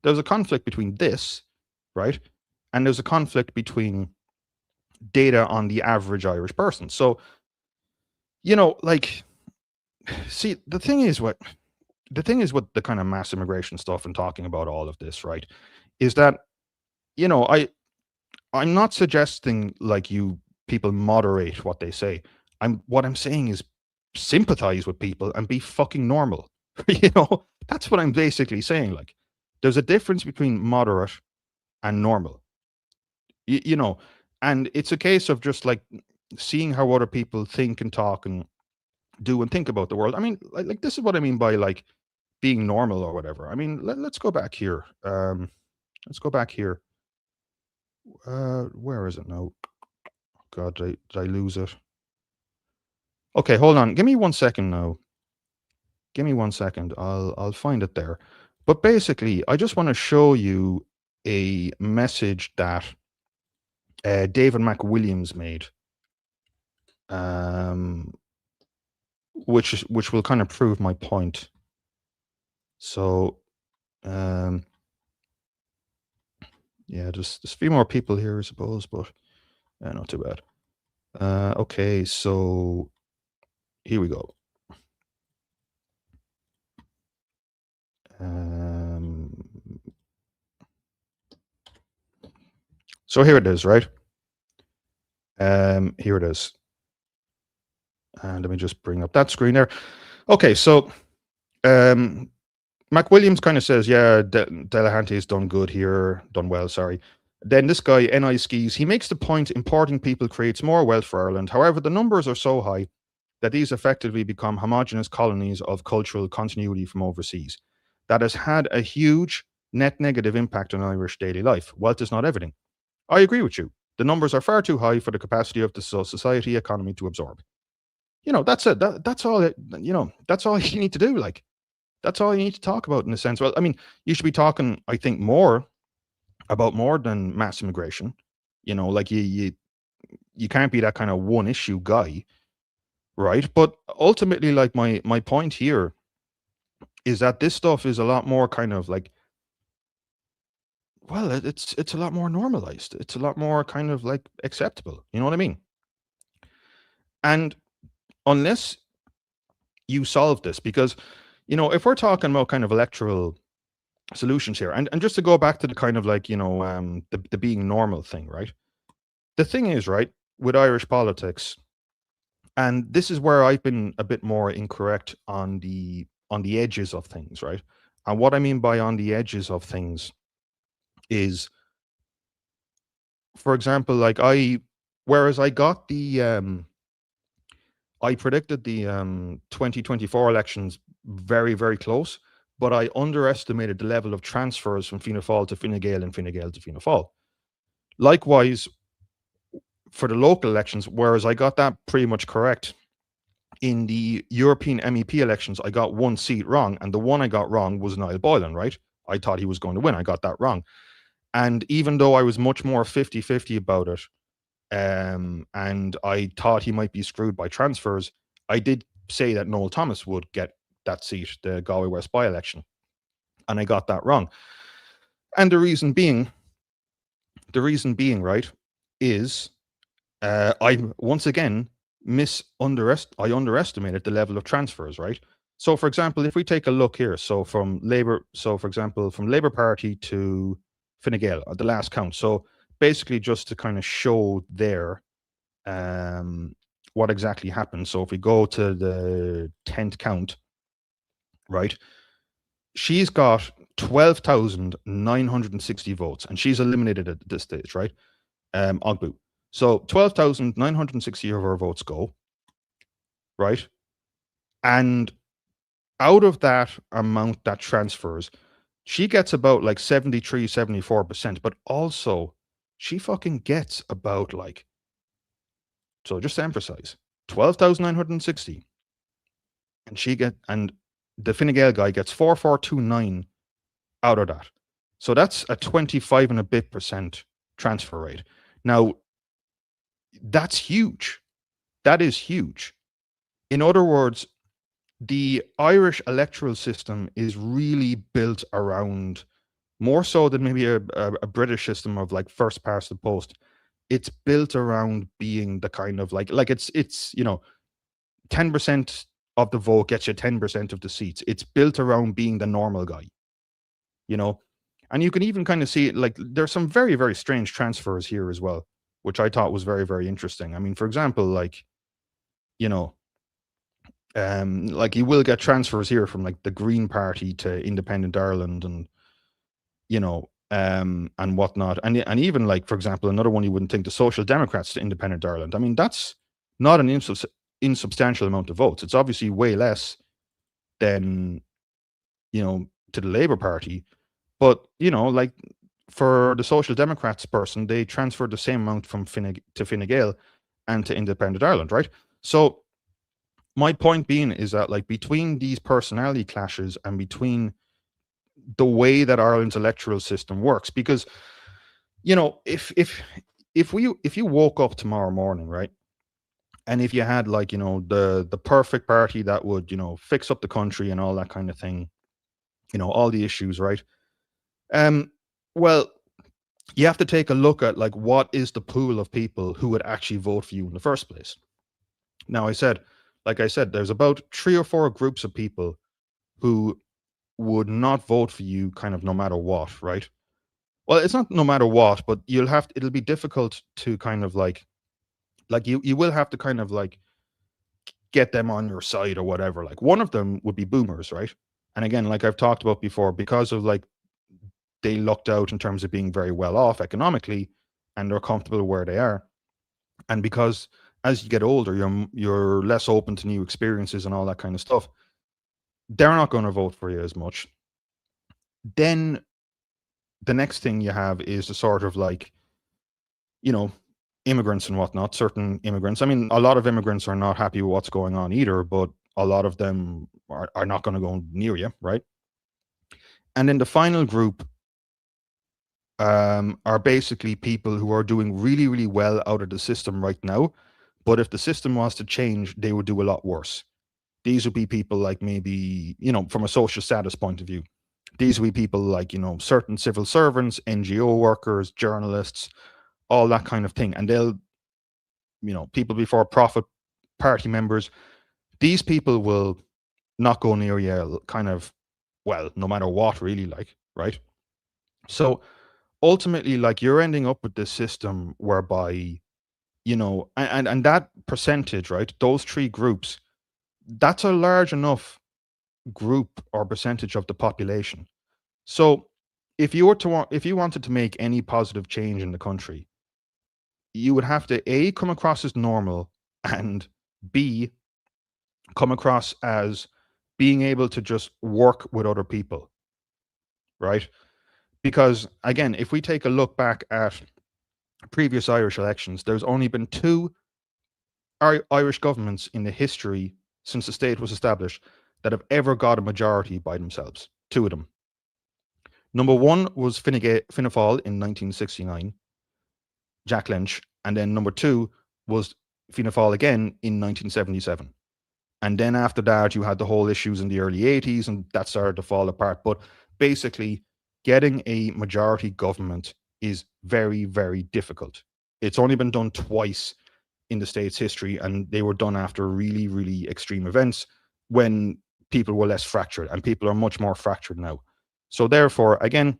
There's a conflict between this, right, and there's a conflict between data on the average Irish person. So, like, see, the thing is with the kind of mass immigration stuff and talking about all of this, right, is that, I'm not suggesting like you people moderate what they say. What I'm saying is sympathize with people and be fucking normal. That's what I'm basically saying. Like, there's a difference between moderate and normal. You know, and it's a case of just like seeing how other people think and talk and do and think about the world. I mean, like this is what I mean by like being normal or whatever. I mean, let's go back here. Let's go back here. Where is it now? God, did I lose it? Okay, hold on. Give me 1 second now. Give me 1 second. I'll find it there. But basically, I just want to show you a message that David McWilliams made, which will kind of prove my point. So, yeah, there's a few more people here, I suppose, but not too bad. Okay, so here we go. So here it is, right? Here it is. And let me just bring up that screen there. Okay, so McWilliams kind of says, yeah, Delahanty has done good here, done well, sorry. Then this guy, N.I. Skis, he makes the point importing people creates more wealth for Ireland. However, the numbers are so high that these effectively become homogenous colonies of cultural continuity from overseas. That has had a huge net negative impact on Irish daily life. Wealth is not everything. I agree with you. The numbers are far too high for the capacity of the society economy to absorb. That's it. That's all it, that's all you need to do. Like, that's all you need to talk about in a sense. Well, I mean, you should be talking, I think, more than mass immigration. Like you can't be that kind of one issue guy, right? But ultimately, like my point here is that this stuff is a lot more kind of like, well, it's a lot more normalized. It's a lot more kind of like acceptable. You know what I mean? And unless you solve this, because if we're talking about kind of electoral solutions here, and just to go back to the kind of like the being normal thing, right? The thing is, right, with Irish politics, and this is where I've been a bit more incorrect on the edges of things, right? And what I mean by on the edges of things is, for example, like whereas I got I predicted the 2024 elections very, very close, but I underestimated the level of transfers from Fianna Fáil to Fine Gael and Fine Gael to Fianna Fáil. Likewise, for the local elections, whereas I got that pretty much correct. In the European MEP elections, I got one seat wrong, and the one I got wrong was Niall Boylan, right? I thought he was going to win. I got that wrong. And even though I was much more 50-50 about it, and I thought he might be screwed by transfers, I did say that Noel Thomas would get that seat, the Galway West by-election. And I got that wrong. And the reason being, right, is I once again I underestimated the level of transfers, right? So, for example, if we take a look here, so for example, from Labour Party to Fine Gael at the last count. So basically, just to kind of show there what exactly happened. So if we go to the 10th count, right, she's got 12,960 votes, and she's eliminated at this stage, right? Ogbu. So 12,960 of her votes go, right? And out of that amount that transfers, she gets about like 73, 74%, but also she fucking gets about like, so just to emphasize, 12,960. And the Fine Gael guy gets 4,429 out of that. So that's a 25 and a bit % transfer rate. Now, that's huge. That is huge. In other words, the Irish electoral system is really built around, more so than maybe a British system of like first past the post. It's built around being the kind of like it's 10% of the vote gets you 10% of the seats. It's built around being the normal guy, and you can even kind of see it, like there's some very, very strange transfers here as well, which I thought was very, very interesting. I mean, for example, like you will get transfers here from like the Green Party to Independent Ireland, and and whatnot, and even like, for example, another one you wouldn't think, the Social Democrats to Independent Ireland. I mean, that's not an insubstantial amount of votes. It's obviously way less than to the Labour Party, but like for the Social Democrats person, they transferred the same amount from Fine Gael and to Independent Ireland, right? So my point being is that, like, between these personality clashes and between the way that Ireland's electoral system works, because if you woke up tomorrow morning, right, and if you had like the perfect party that would fix up the country and all that kind of thing, all the issues, right, well, you have to take a look at like what is the pool of people who would actually vote for you in the first place. Now, like I said, there's about 3 or 4 groups of people who would not vote for you kind of no matter what, right? Well, it's not no matter what, but it'll be difficult to kind of like you will have to kind of like get them on your side or whatever. Like, one of them would be boomers, right? And again, like I've talked about before, because of like they lucked out in terms of being very well off economically and they're comfortable where they are. And because as you get older, you're less open to new experiences and all that kind of stuff. They're not going to vote for you as much. Then the next thing you have is the sort of like, immigrants and whatnot, certain immigrants. I mean, a lot of immigrants are not happy with what's going on either, but a lot of them are not going to go near you, right? And then the final group are basically people who are doing really, really well out of the system right now. But if the system was to change, they would do a lot worse. These would be people like maybe, from a social status point of view, these would be people like, certain civil servants, NGO workers, journalists, all that kind of thing. And they'll, people before profit party members, these people will not go near you kind of, well, no matter what, really, like, right? So ultimately, like, you're ending up with this system whereby, and that percentage, right, those 3 groups, that's a large enough group or percentage of the population. So if you wanted to make any positive change in the country, you would have to A, come across as normal, and B, come across as being able to just work with other people, right? Because again, if we take a look back at previous Irish elections, there's only been two Irish governments in the history since the state was established that have ever got a majority by themselves. Two of them. Number one was Fine Gael in 1969, Jack Lynch, and then number two was Fianna Fáil again in 1977. And then after that, you had the whole issues in the early 80s, and that started to fall apart. But basically, getting a majority government is very, very difficult. It's only been done twice in the state's history, and they were done after really, really extreme events when people were less fractured, and people are much more fractured now. So therefore, again,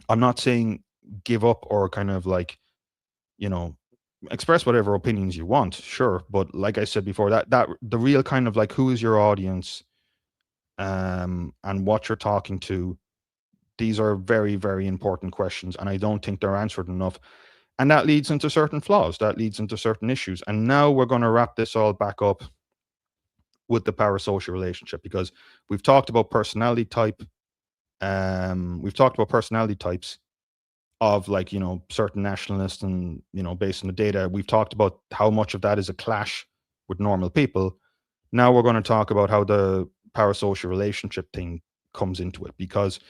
I'm not saying give up or kind of like, you know, express whatever opinions you want, sure. But like I said before, that the real kind of like who is your audience, and what you're talking to, these are very, very important questions, and I don't think they're answered enough. And that leads into certain flaws, that leads into certain issues. And now we're going to wrap this all back up with the parasocial relationship, because we've talked about personality type. We've talked about personality types of, like, certain nationalists, and, based on the data, we've talked about how much of that is a clash with normal people. Now we're going to talk about how the parasocial relationship thing comes into it, because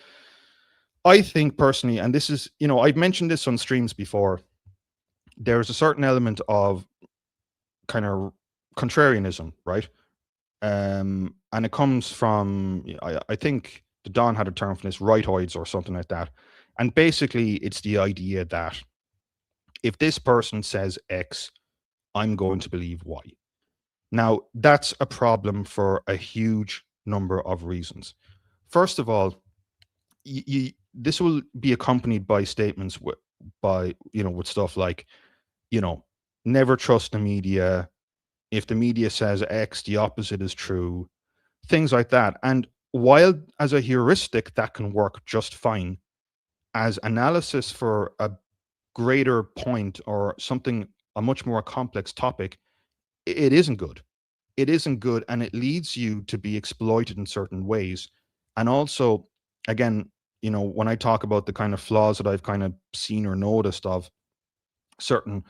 I think personally, and this is, I've mentioned this on streams before, there's a certain element of kind of contrarianism, right? And it comes from, I think the Don had a term for this, rightoids or something like that. And basically, it's the idea that if this person says X, I'm going to believe Y. Now, that's a problem for a huge number of reasons. First of all, this will be accompanied by statements with stuff like, never trust the media. If the media says X, the opposite is true. Things like that. And while as a heuristic that can work just fine, as analysis for a greater point or something, a much more complex topic, it isn't good. It isn't good, and it leads you to be exploited in certain ways. And also, again, when I talk about the kind of flaws that I've kind of seen or noticed of certain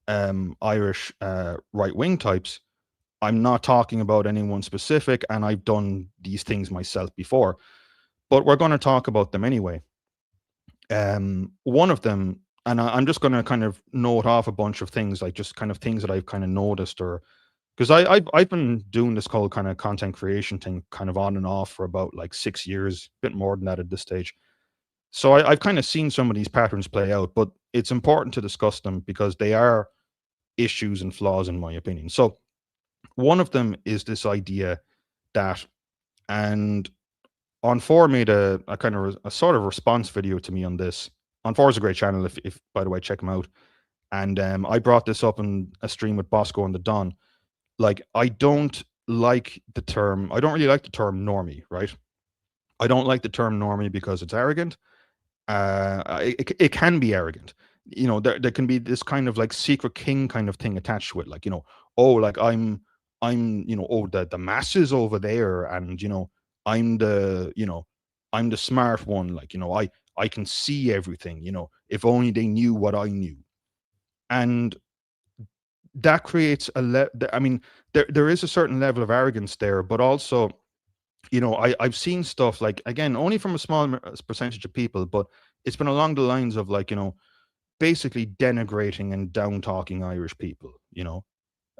Irish right wing types, I'm not talking about anyone specific, and I've done these things myself before, but we're going to talk about them anyway. One of them, and I'm just going to kind of note off a bunch of things, like just kind of things that I've kind of noticed, or because I've been doing this whole kind of content creation thing kind of on and off for about like 6 years, a bit more than that at this stage. So I've kind of seen some of these patterns play out, but it's important to discuss them because they are issues and flaws, in my opinion. So one of them is this idea that, and On4 made a kind of a sort of response video to me on this. On4 is a great channel, if by the way, check them out. And I brought this up in a stream with Bosco and the Don. Like, I don't really like the term normie, right? I don't like the term normie because it's arrogant. It can be arrogant. There can be this kind of like secret king kind of thing attached to it. Like, oh, like I'm, oh, the masses over there, and I'm the, I'm the smart one. Like, I can see everything. If only they knew what I knew. And that creates I mean, there is a certain level of arrogance there, but also, I've seen stuff, like, again, only from a small percentage of people, but it's been along the lines of, like, basically denigrating and down talking Irish people.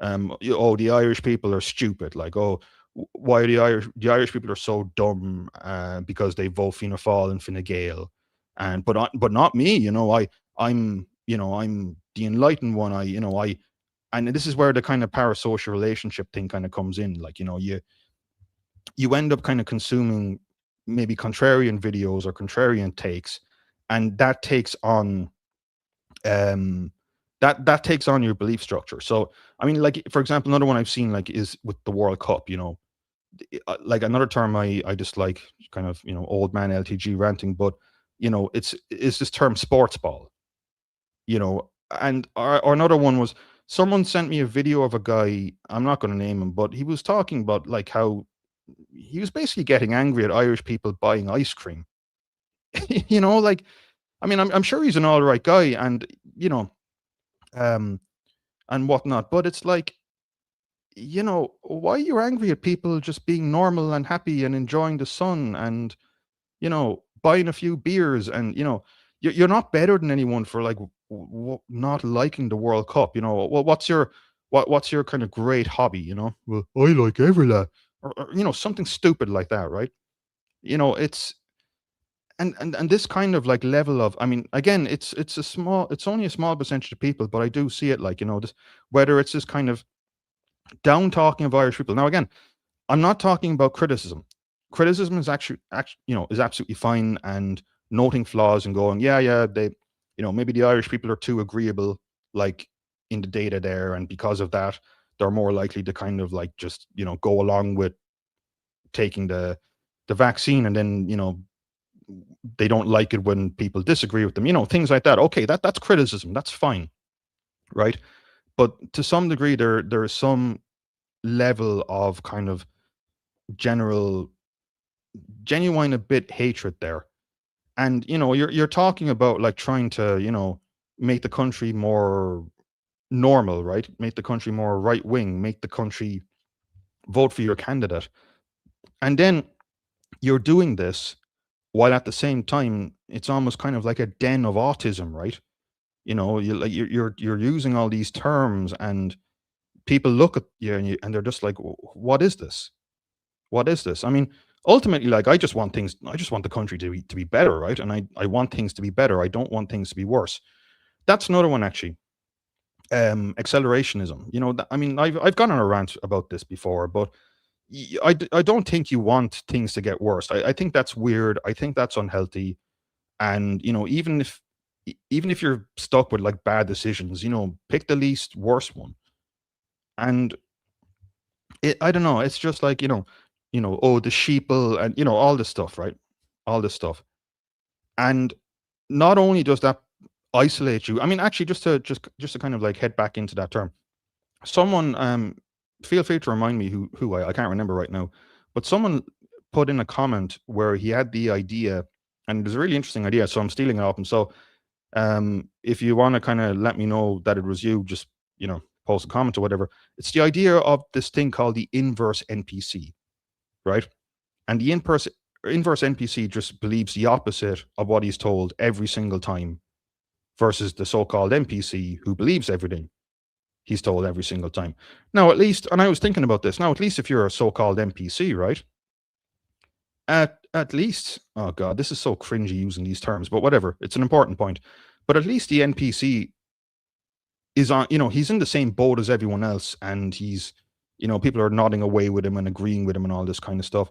Oh, the Irish people are stupid. Like, oh, why are the Irish people are so dumb because they vote Fianna Fáil and Fine Gael, and but not me. I'm I'm the enlightened one. And this is where the kind of parasocial relationship thing kind of comes in. Like, you end up kind of consuming maybe contrarian videos or contrarian takes, and that takes on that takes on your belief structure. So I mean, like, for example, another one I've seen, like, is with the World Cup. Like, another term I dislike, kind of, old man LTG ranting, but it's this term sports ball. And or another one was, someone sent me a video of a guy, I'm not going to name him, but he was talking about, like, how he was basically getting angry at Irish people buying ice cream. Like, I mean, I'm sure he's an all right guy, and um, and whatnot. But it's like, why are you angry at people just being normal and happy and enjoying the sun and, buying a few beers and, you're not better than anyone for like not liking the World Cup. Well, what's your kind of great hobby? Well, I like every lad, or something stupid like that, right? It's and this kind of like level of, I mean, again, it's only a small percentage of people, but I do see it like, this, whether it's this kind of down talking of Irish people. Now, again, I'm not talking about criticism. Criticism is actually, is absolutely fine, and noting flaws and going, yeah, they, maybe the Irish people are too agreeable, like in the data there, and because of that, they're more likely to kind of like just, go along with taking the vaccine, and then, they don't like it when people disagree with them, things like that. Okay, that's criticism. That's fine, right? But to some degree, there is some level of kind of general genuine a bit hatred there. And you're talking about like trying to, make the country more normal, right? Make the country more right wing, make the country vote for your candidate. And then you're doing this while at the same time it's almost kind of like a den of autism, right? You're using all these terms, and people look at you and they're just like, what is this? What is this? I mean, ultimately, like, I just want the country to be better, right? And I want things to be better. I don't want things to be worse. That's another one, actually. Accelerationism. I mean, I've gone on a rant about this before, but I don't think you want things to get worse. I think that's weird. I think that's unhealthy. And even if you're stuck with like bad decisions, pick the least worst one. And I don't know. It's just like, oh, the sheeple and, all this stuff, right? All this stuff. And not only does that isolate you, I mean, actually, just to kind of like head back into that term, someone, feel free to remind me who I can't remember right now, but someone put in a comment where he had the idea, and it was a really interesting idea. So I'm stealing it off him. So, if you want to kind of let me know that it was you, just, post a comment or whatever. It's the idea of this thing called the inverse NPC, right? And the inverse NPC just believes the opposite of what he's told every single time, versus the so-called NPC who believes everything he's told every single time. Now, at least, and I was thinking about this. Now, at least if you're a so-called NPC, right? At least, oh god, this is so cringy using these terms, but whatever. It's an important point. But at least the NPC is on, he's in the same boat as everyone else, and he's, people are nodding away with him and agreeing with him and all this kind of stuff.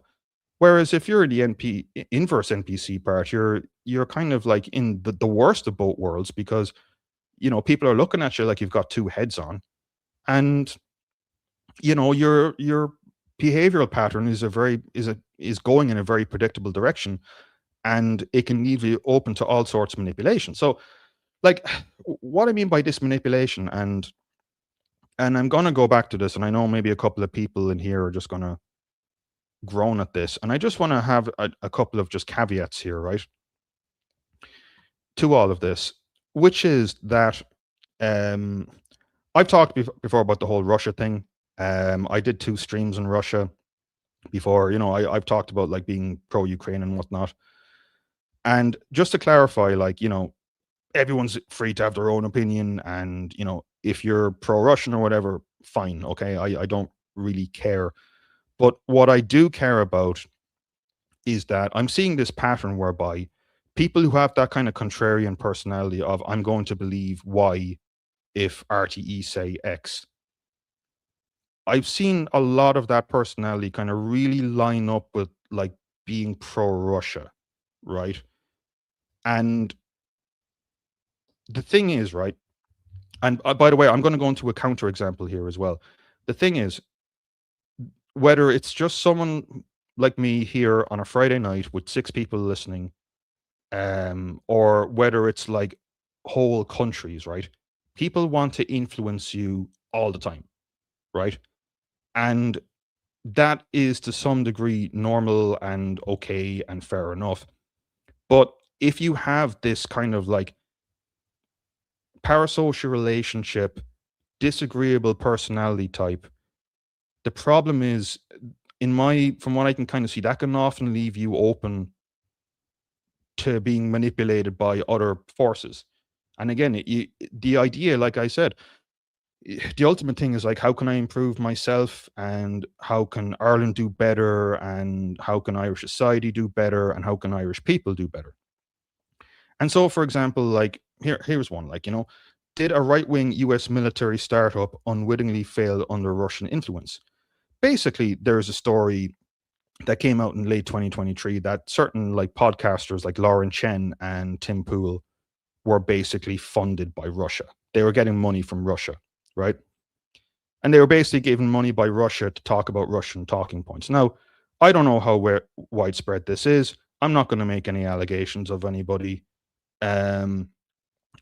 Whereas if you're in the inverse NPC part, you're kind of like in the worst of both worlds, because people are looking at you like you've got two heads on, and your behavioral pattern is going in a very predictable direction, and it can leave you open to all sorts of manipulation. So, like, what I mean by this manipulation, and I'm gonna go back to this, and I know maybe a couple of people in here are just gonna groan at this, and I just want to have a couple of just caveats here, right, to all of this, which is that, um, I've talked before about the whole Russia thing. I did 2 streams in Russia before. I've talked about like being pro Ukraine and whatnot. And just to clarify, like, everyone's free to have their own opinion, and if you're pro Russian or whatever, fine, okay. I don't really care. But what I do care about is that I'm seeing this pattern whereby people who have that kind of contrarian personality of, I'm going to believe Y if RTE say X. I've seen a lot of that personality kind of really line up with like being pro Russia, right? And the thing is, right? And by the way, I'm going to go into a counter example here as well. The thing is, whether it's just someone like me here on a Friday night with 6 people listening, or whether it's like whole countries, right? People want to influence you all the time, right? And that is to some degree normal and okay and fair enough. But if you have this kind of like parasocial relationship, disagreeable personality type. The problem is, from what I can kind of see, that can often leave you open to being manipulated by other forces. And again, the idea, like I said, the ultimate thing is like, how can I improve myself, and how can Ireland do better, and how can Irish society do better, and how can Irish people do better? And so, for example, like here's one, like, did a right-wing US military startup unwittingly fail under Russian influence? Basically, there's a story that came out in late 2023 that certain like podcasters like Lauren Chen and Tim Pool were basically funded by Russia. They were getting money from Russia, right? And they were basically given money by Russia to talk about Russian talking points. Now, I don't know how widespread this is. I'm not going to make any allegations of anybody. And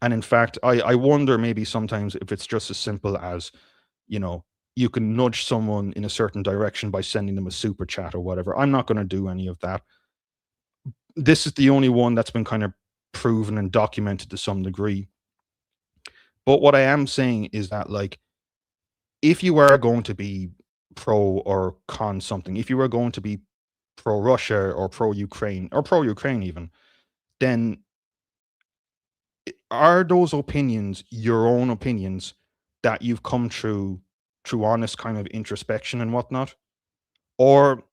in fact, I wonder maybe sometimes if it's just as simple as, you can nudge someone in a certain direction by sending them a super chat or whatever. I'm not going to do any of that. This is the only one that's been kind of proven and documented to some degree. But what I am saying is that, like, if you are going to be pro or con something, if you are going to be pro Russia or pro Ukraine even, then are those opinions your own opinions that you've come through honest kind of introspection and whatnot? Or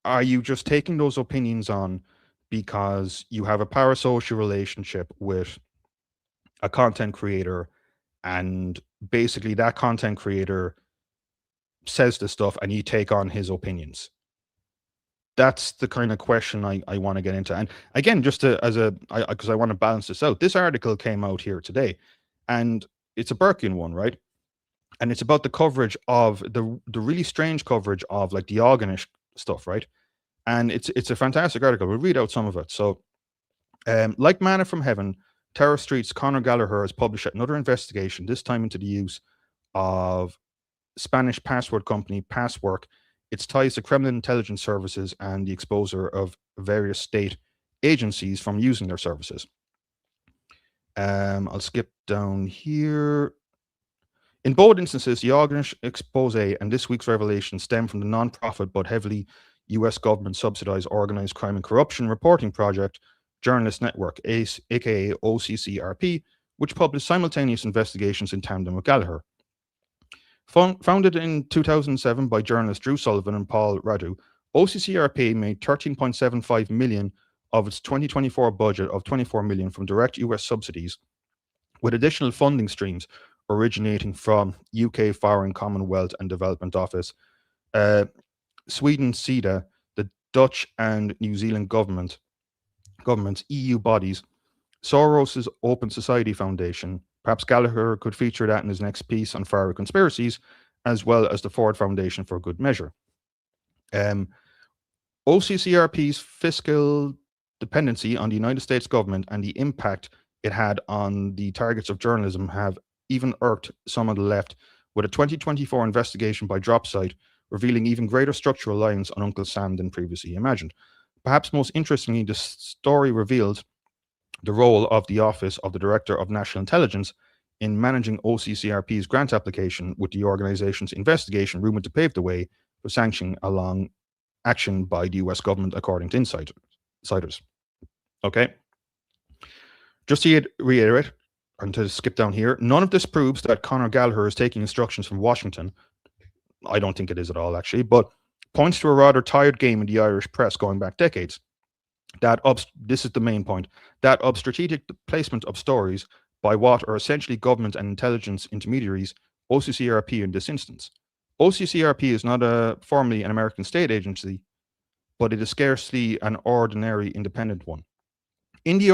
are you just taking those opinions on because you have a parasocial relationship with a content creator, and basically that content creator says the stuff and you take on his opinions? That's the kind of question I want to get into. And again, just because I want to balance this out, this article came out here today, and it's a Burkean one, right? And it's about the coverage of the really strange coverage of like the Organish stuff, right? And it's a fantastic article. We'll read out some of it. So, like manna from heaven, Terror Street's Conor Gallagher has published another investigation, this time into the use of Spanish password company Passwork, its ties to Kremlin intelligence services, and the exposure of various state agencies from using their services. I'll skip down here. In both instances, the Organish expose and this week's revelation stem from the non-profit but heavily US government subsidized organized crime and corruption reporting project Journalist Network, aka OCCRP, which published simultaneous investigations in tandem with Gallagher. Founded in 2007 by journalists Drew Sullivan and Paul Radu, OCCRP made $13.75 million of its 2024 budget of $24 million from direct US subsidies, with additional funding streams originating from UK Foreign, Commonwealth and Development Office, Sweden SIDA, the Dutch and New Zealand governments, EU bodies, Soros's Open Society Foundation. Perhaps Gallagher could feature that in his next piece on far-right conspiracies, as well as the Ford Foundation for Good Measure. OCCRP's fiscal dependency on the United States government and the impact it had on the targets of journalism have even irked some of the left, with a 2024 investigation by DropSite revealing even greater structural reliance on Uncle Sam than previously imagined. Perhaps most interestingly, the story revealed the role of the Office of the Director of National Intelligence in managing OCCRP's grant application, with the organization's investigation rumored to pave the way for sanctioning along action by the US government, according to insiders. Okay. Just to reiterate, and to skip down here, none of this proves that Conor Gallagher is taking instructions from Washington. I don't think it is at all, actually, but points to a rather tired game in the Irish press going back decades. This is the main point, that of strategic placement of stories by what are essentially government and intelligence intermediaries, OCCRP in this instance. OCCRP is not formally an American state agency, but it is scarcely an ordinary independent one. In the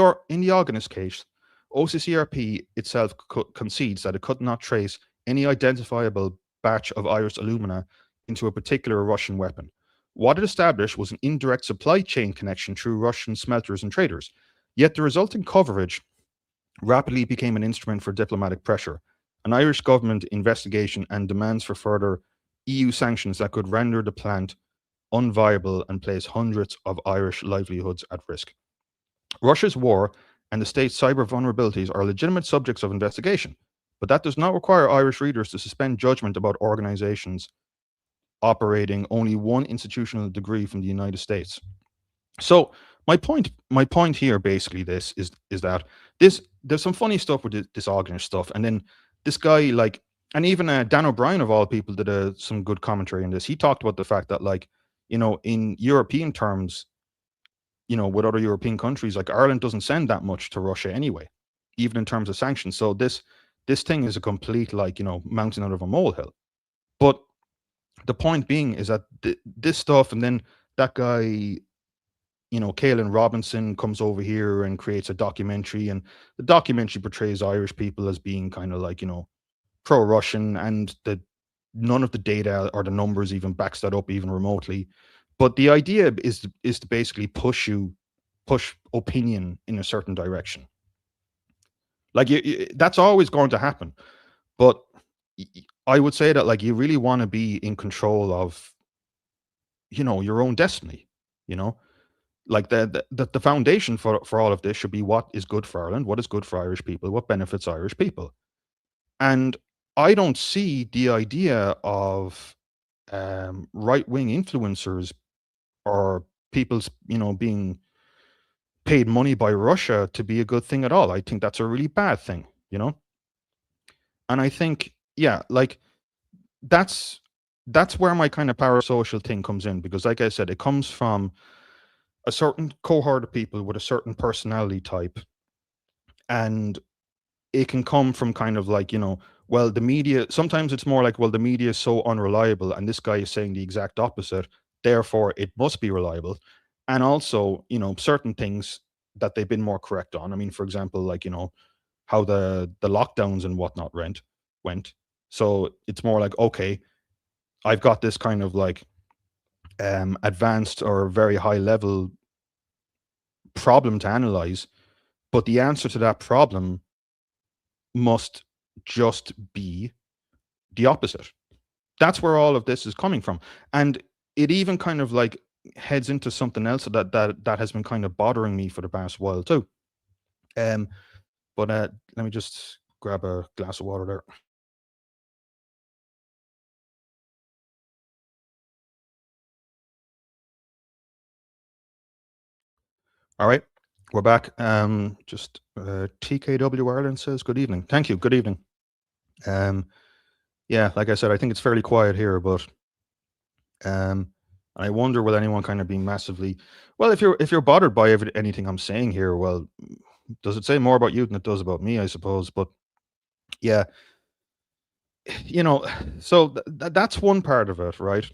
Organist case, OCCRP itself concedes that it could not trace any identifiable batch of Irish alumina into a particular Russian weapon. What it established was an indirect supply chain connection through Russian smelters and traders. Yet the resulting coverage rapidly became an instrument for diplomatic pressure, an Irish government investigation, and demands for further EU sanctions that could render the plant unviable and place hundreds of Irish livelihoods at risk. Russia's war and the state's cyber vulnerabilities are legitimate subjects of investigation. But that does not require Irish readers to suspend judgment about organizations operating only one institutional degree from the United States. So my point here basically this is that there's some funny stuff with this Ogner stuff, and then this guy like, and even Dan O'Brien of all people did some good commentary on this. He talked about the fact that like, in European terms, with other European countries, like Ireland doesn't send that much to Russia anyway, even in terms of sanctions. So this thing is a complete like, mountain out of a molehill. But the point being is that this stuff, and then that guy, Caelan Robinson comes over here and creates a documentary, and the documentary portrays Irish people as being kind of like, pro-Russian, and none of the data or the numbers even backs that up even remotely. But the idea is to basically push opinion in a certain direction. Like that's always going to happen. But I would say that like you really want to be in control of, your own destiny, like the foundation for all of this should be what is good for Ireland, what is good for Irish people, what benefits Irish people. And I don't see the idea of right-wing influencers or people's, being paid money by Russia to be a good thing at all. I think that's a really bad thing, And I think, yeah, like that's where my kind of parasocial thing comes in, because like I said, it comes from a certain cohort of people with a certain personality type, and it can come from kind of like, well, the media, sometimes it's more like, well, the media is so unreliable and this guy is saying the exact opposite, therefore it must be reliable. And also, certain things that they've been more correct on. I mean, for example, like, how the lockdowns and whatnot went. So it's more like, okay, I've got this kind of like advanced or very high level problem to analyze, but the answer to that problem must just be the opposite. That's where all of this is coming from. And it even kind of like heads into something else that has been kind of bothering me for the past while too. But let me just grab a glass of water there. All right, we're back. Just TKW Ireland says good evening. Thank you. Good evening. Yeah, like I said, I think it's fairly quiet here, but I wonder will anyone kind of be massively, well, if you're bothered by anything I'm saying here, well, does it say more about you than it does about me, I suppose? But yeah, so that's one part of it, right?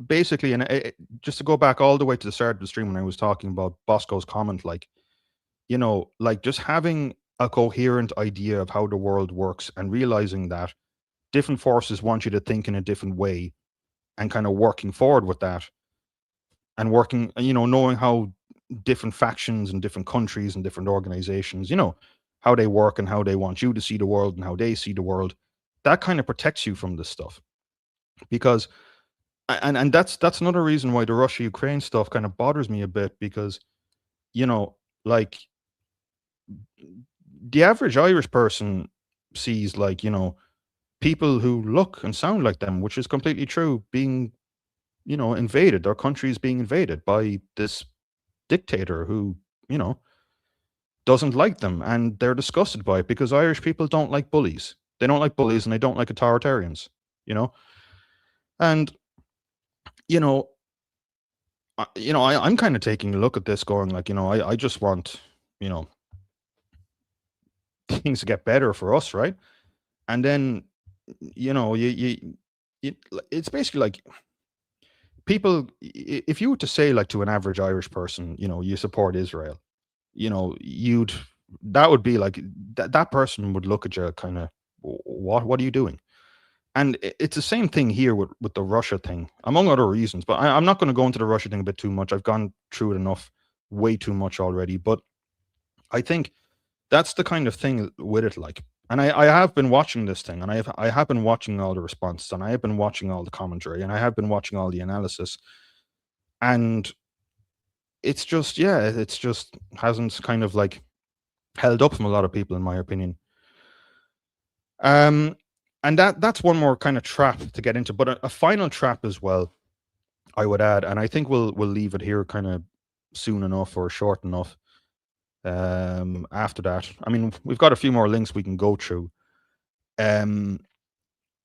Basically, and just to go back all the way to the start of the stream when I was talking about Bosco's comment, like, like just having a coherent idea of how the world works and realizing that different forces want you to think in a different way, and kind of working forward with that, and working, knowing how different factions and different countries and different organizations, how they work and how they want you to see the world and how they see the world, that kind of protects you from this stuff. Because and that's another reason why the Russia Ukraine stuff kind of bothers me a bit, because like the average Irish person sees like, people who look and sound like them, which is completely true, being, invaded. Their country is being invaded by this dictator who, doesn't like them, and they're disgusted by it, because Irish people don't like bullies. They don't like bullies, and they don't like authoritarians, and I'm kind of taking a look at this going like, I just want, things to get better for us, right? And then, it's basically like if you were to say like to an average Irish person, you support Israel, that would be like that person would look at you kind of, what are you doing? And it's the same thing here with the Russia thing, among other reasons. But I'm not going to go into the Russia thing a bit too much. I've gone through it enough, way too much already. But I think that's the kind of thing with it. Like, and I have been watching this thing, and I have been watching all the responses, and I have been watching all the commentary, and I have been watching all the analysis. And it's just, yeah, it's just hasn't kind of like held up from a lot of people, in my opinion. And that's one more kind of trap to get into, but a final trap as well, I would add, and I think we'll leave it here kind of soon enough or short enough. After that, I mean, we've got a few more links we can go through.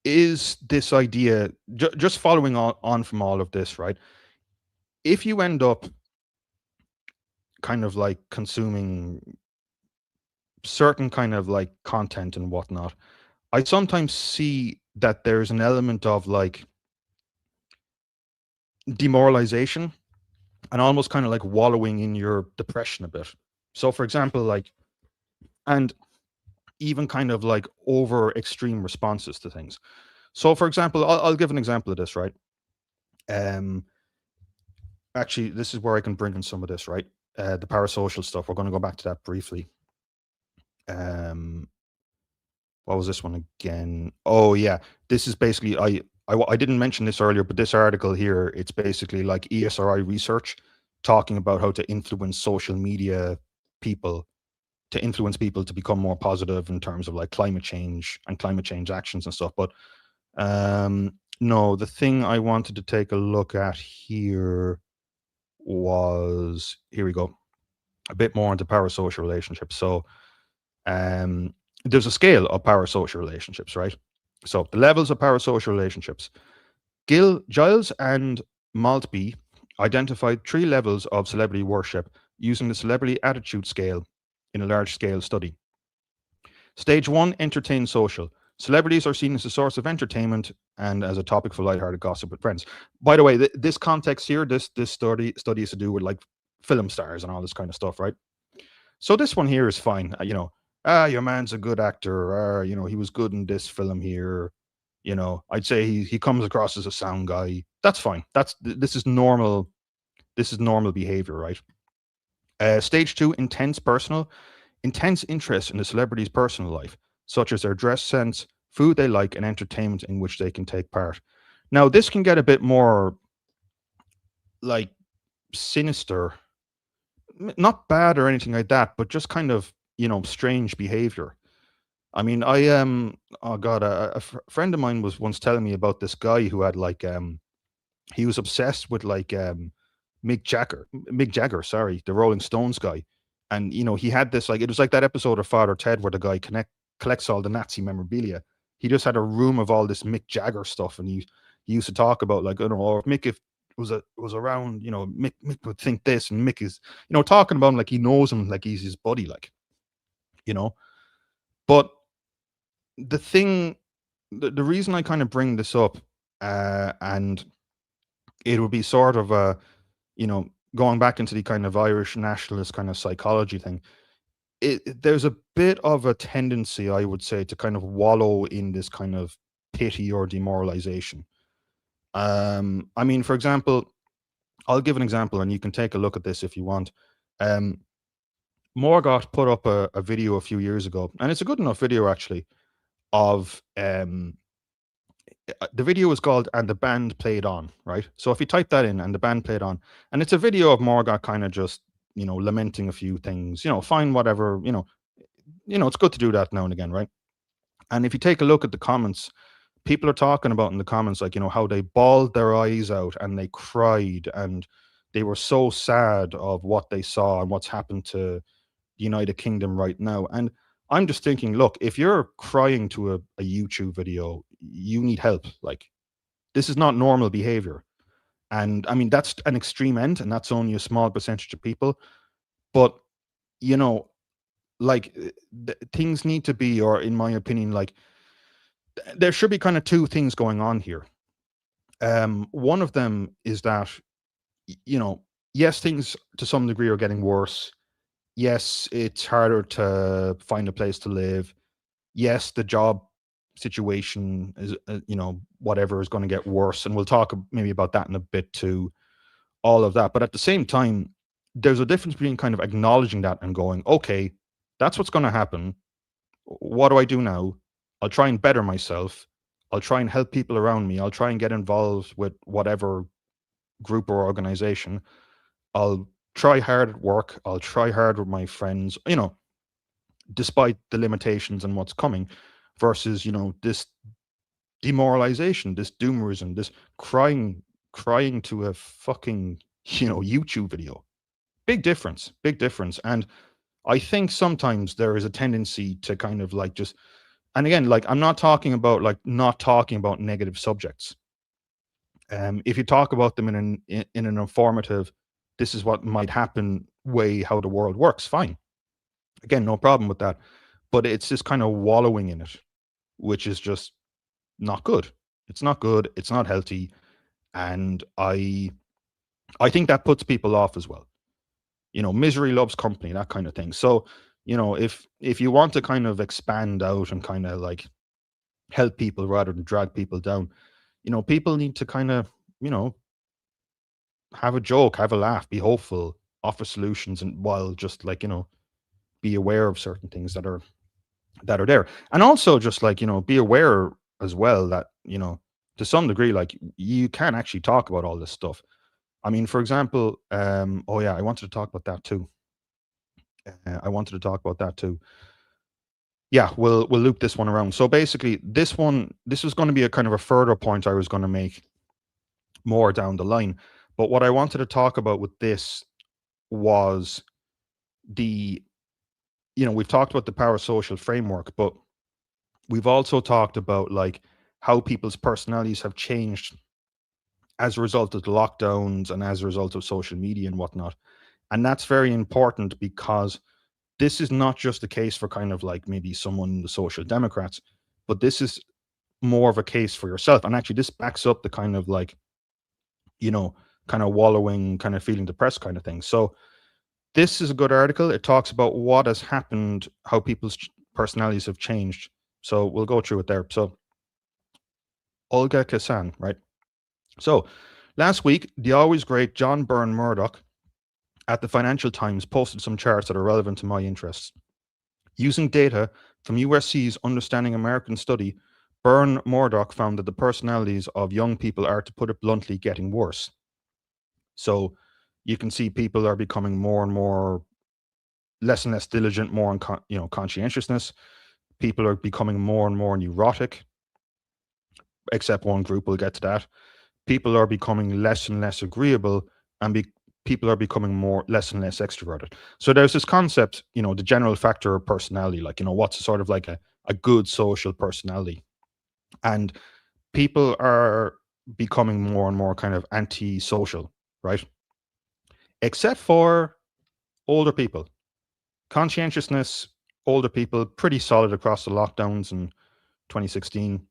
Is this idea just following on from all of this, right? If you end up kind of like consuming certain kind of like content and whatnot, I sometimes see that there's an element of like demoralization and almost kind of like wallowing in your depression a bit. So, for example, like, and even kind of like over extreme responses to things. So, for example, I'll give an example of this, right? Um, Actually, this is where I can bring in some of this, right? The parasocial stuff. We're going to go back to that briefly. Um, what was this one again? Oh yeah, this is basically I didn't mention this earlier, but this article here, it's basically like ESRI research talking about how to influence social media people to influence people to become more positive in terms of like climate change and climate change actions and stuff. But no, the thing I wanted to take a look at here was, here we go, a bit more into parasocial relationships. So there's a scale of parasocial relationships, right? So the levels of parasocial relationships. Giles and Maltby identified 3 levels of celebrity worship using the celebrity attitude scale in a large scale study. Stage 1, entertain social. Celebrities are seen as a source of entertainment and as a topic for lighthearted gossip with friends. By the way, this context here, this study is to do with like film stars and all this kind of stuff, right? So this one here is fine. Your man's a good actor. He was good in this film here. I'd say he comes across as a sound guy. That's fine. This is normal. This is normal behavior, right? Stage 2, intense interest in the celebrity's personal life, such as their dress sense, food they like, and entertainment in which they can take part. Now, this can get a bit more like sinister, not bad or anything like that, but just kind of, strange behavior. I mean, oh God, a friend of mine was once telling me about this guy who had like, he was obsessed with like, Mick Jagger, sorry, the Rolling Stones guy. And, he had this, like, it was like that episode of Father Ted where the guy collects all the Nazi memorabilia. He just had a room of all this Mick Jagger stuff. And he used to talk about like, I don't know, or if Mick, if was around, Mick would think this, and Mick is, talking about him like he knows him, like he's his buddy, like, you know. But the thing, the reason I kind of bring this up, and it would be sort of a, going back into the kind of Irish nationalist kind of psychology thing, there's a bit of a tendency, I would say, to kind of wallow in this kind of pity or demoralization. I mean, for example, I'll give an example, and you can take a look at this if you want. Morgoth put up a video a few years ago, and it's a good enough video actually, of the video is called "And the Band Played On," right? So if you type that in, "And the Band Played On," and it's a video of Morgoth kind of just, lamenting a few things, fine, whatever, it's good to do that now and again, right? And if you take a look at the comments, people are talking about in the comments, like, how they bawled their eyes out and they cried and they were so sad of what they saw and what's happened to the United Kingdom right now. And I'm just thinking, look, if you're crying to a YouTube video, you need help. Like, this is not normal behavior. And I mean, that's an extreme end, and that's only a small percentage of people. But, you know, like things need to be, or in my opinion, like there should be kind of two things going on here. One of them is that, yes, things to some degree are getting worse. Yes, it's harder to find a place to live. Yes, the job situation is, whatever, is going to get worse. And we'll talk maybe about that in a bit too, all of that. But at the same time, there's a difference between kind of acknowledging that and going, okay, that's what's going to happen. What do I do now? I'll try and better myself. I'll try and help people around me. I'll try and get involved with whatever group or organization. I'll try hard at work, I'll try hard with my friends, despite the limitations and what's coming, versus, this demoralization, this doomerism, this crying to a fucking, YouTube video. Big difference, big difference. And I think sometimes there is a tendency to kind of like just, and again, like I'm not talking about like not talking about negative subjects. If you talk about them in an informative, this is what might happen way how the world works, fine. Again, no problem with that. But it's this kind of wallowing in it, which is just not good. It's not good. It's not healthy, and I think that puts people off as well. Misery loves company, that kind of thing. So, if you want to kind of expand out and kind of like help people rather than drag people down, people need to kind of, have a joke, have a laugh, be hopeful, offer solutions, and while just like, be aware of certain things that are there. And also just like, be aware as well that, to some degree, like you can actually talk about all this stuff. I mean, for example, oh yeah, I wanted to talk about that too. Yeah, we'll loop this one around. So basically, this was going to be a kind of a further point I was going to make more down the line. But what I wanted to talk about with this was we've talked about the parasocial framework, but we've also talked about like how people's personalities have changed as a result of the lockdowns and as a result of social media and whatnot. And that's very important because this is not just a case for kind of like maybe someone in the social democrats, but this is more of a case for yourself. And actually this backs up the kind of like, kind of wallowing, kind of feeling depressed kind of thing. So this is a good article. It talks about what has happened, how people's personalities have changed. So we'll go through it there. So Olga Kasan, right? So last week, the always great John Byrne Murdoch at the Financial Times posted some charts that are relevant to my interests. Using data from USC's Understanding American study, Byrne Murdoch found that the personalities of young people are, to put it bluntly, getting worse. So you can see people are becoming more and more, less and less diligent, more on conscientiousness. People are becoming more and more neurotic, except one group, we'll get to that. People are becoming less and less agreeable, and people are becoming less and less extroverted. So there's this concept, the general factor of personality, like, what's sort of like a good social personality. And people are becoming more and more kind of antisocial, right? Except for older people. Conscientiousness, older people, pretty solid across the lockdowns in 2016.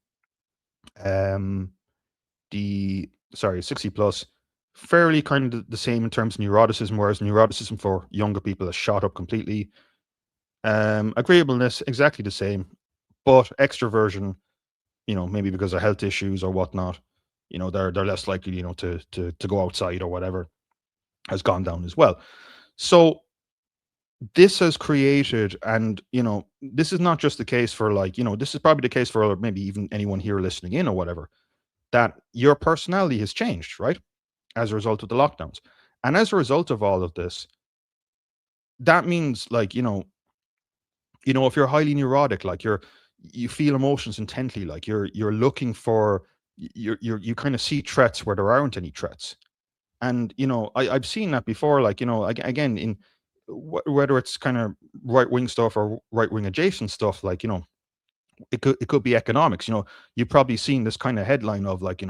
60 plus, fairly kind of the same in terms of neuroticism, whereas neuroticism for younger people has shot up completely. Agreeableness, exactly the same, but extroversion, maybe because of health issues or whatnot, they're less likely, to go outside or whatever, has gone down as well. So this has created, and this is not just the case for like, this is probably the case for maybe even anyone here listening in or whatever, that your personality has changed, right? As a result of the lockdowns. And as a result of all of this, that means like, if you're highly neurotic, like you feel emotions intently, like you're looking for, you kind of see threats where there aren't any threats. And, I've seen that before, like, again, in whether it's kind of right-wing stuff or right-wing adjacent stuff, like, it could be economics. You've probably seen this kind of headline of like,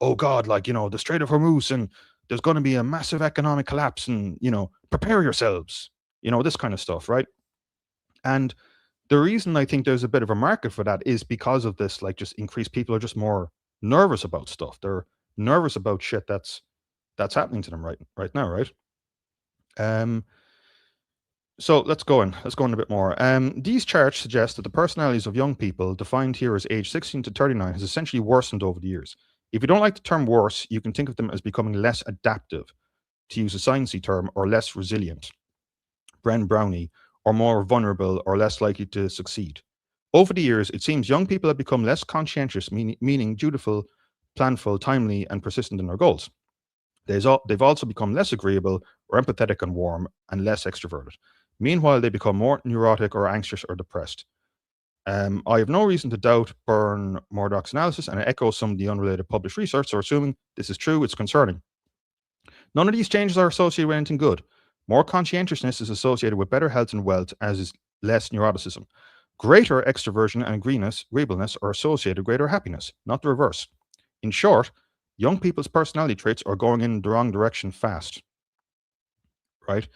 oh God, like, the Strait of Hormuz and there's going to be a massive economic collapse and, prepare yourselves, this kind of stuff, right? And the reason I think there's a bit of a market for that is because of this, like, just increased, people are just more nervous about stuff. They're nervous about shit that's happening to them right now, right? So let's go in a bit more. These charts suggest that the personalities of young people, defined here as age 16 to 39, has essentially worsened over the years. If you don't like the term worse, you can think of them as becoming less adaptive, to use a sciencey term, or less resilient, Bren Brownie, or more vulnerable or less likely to succeed. Over the years, it seems young people have become less conscientious, meaning dutiful, planful, timely, and persistent in their goals. They've also become less agreeable or empathetic and warm and less extroverted. Meanwhile, they become more neurotic or anxious or depressed. I have no reason to doubt Byrne Murdoch's analysis, and I echo some of the unrelated published research. So, assuming this is true, it's concerning. None of these changes are associated with anything good. More conscientiousness is associated with better health and wealth, as is less neuroticism. Greater extroversion and agreeableness are associated with greater happiness, not the reverse. In short, young people's personality traits are going in the wrong direction fast. Right?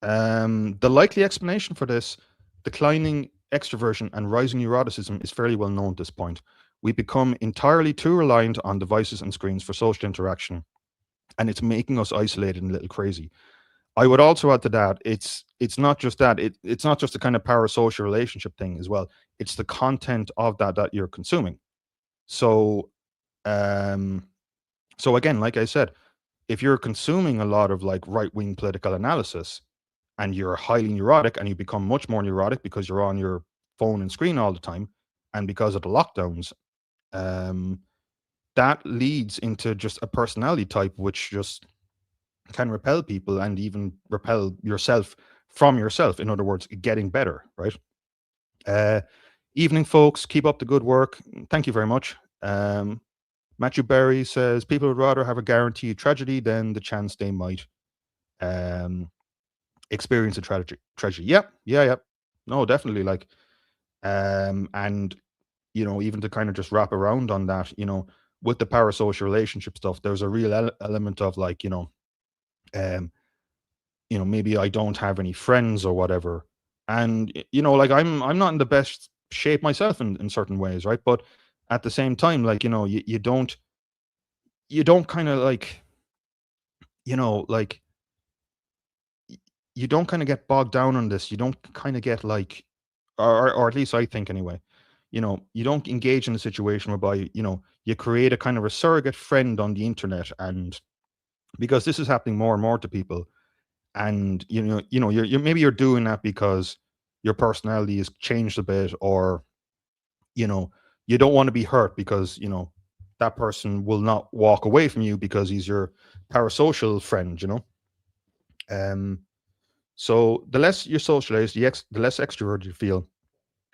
The likely explanation for this declining extroversion and rising neuroticism is fairly well known at this point. We become entirely too reliant on devices and screens for social interaction, and it's making us isolated and a little crazy. I would also add to that, it's not just that, it's not just a kind of parasocial relationship thing as well. It's the content of that you're consuming. So, so again, like I said, if you're consuming a lot of like right-wing political analysis and you're highly neurotic and you become much more neurotic because you're on your phone and screen all the time and because of the lockdowns, that leads into just a personality type which just can repel people and even repel yourself from yourself. In other words, getting better, right? Evening, folks. Keep up the good work. Thank you very much. Matthew Berry says people would rather have a guaranteed tragedy than the chance they might experience a tragedy. Yeah. No, definitely. Like, and even to kind of just wrap around on that, with the parasocial relationship stuff, there's a real element of like, maybe I don't have any friends or whatever, and like I'm not in the best shape myself in certain ways, right? But at the same time, like you don't kind of like like you don't kind of get bogged down on this. You don't kind of get like, or at least I think anyway. You don't engage in a situation whereby you create a kind of a surrogate friend on the internet, and because this is happening more and more to people, and you're maybe you're doing that because your personality has changed a bit, or you don't want to be hurt because that person will not walk away from you because he's your parasocial friend. So the less you socialize, the less extroverted you feel,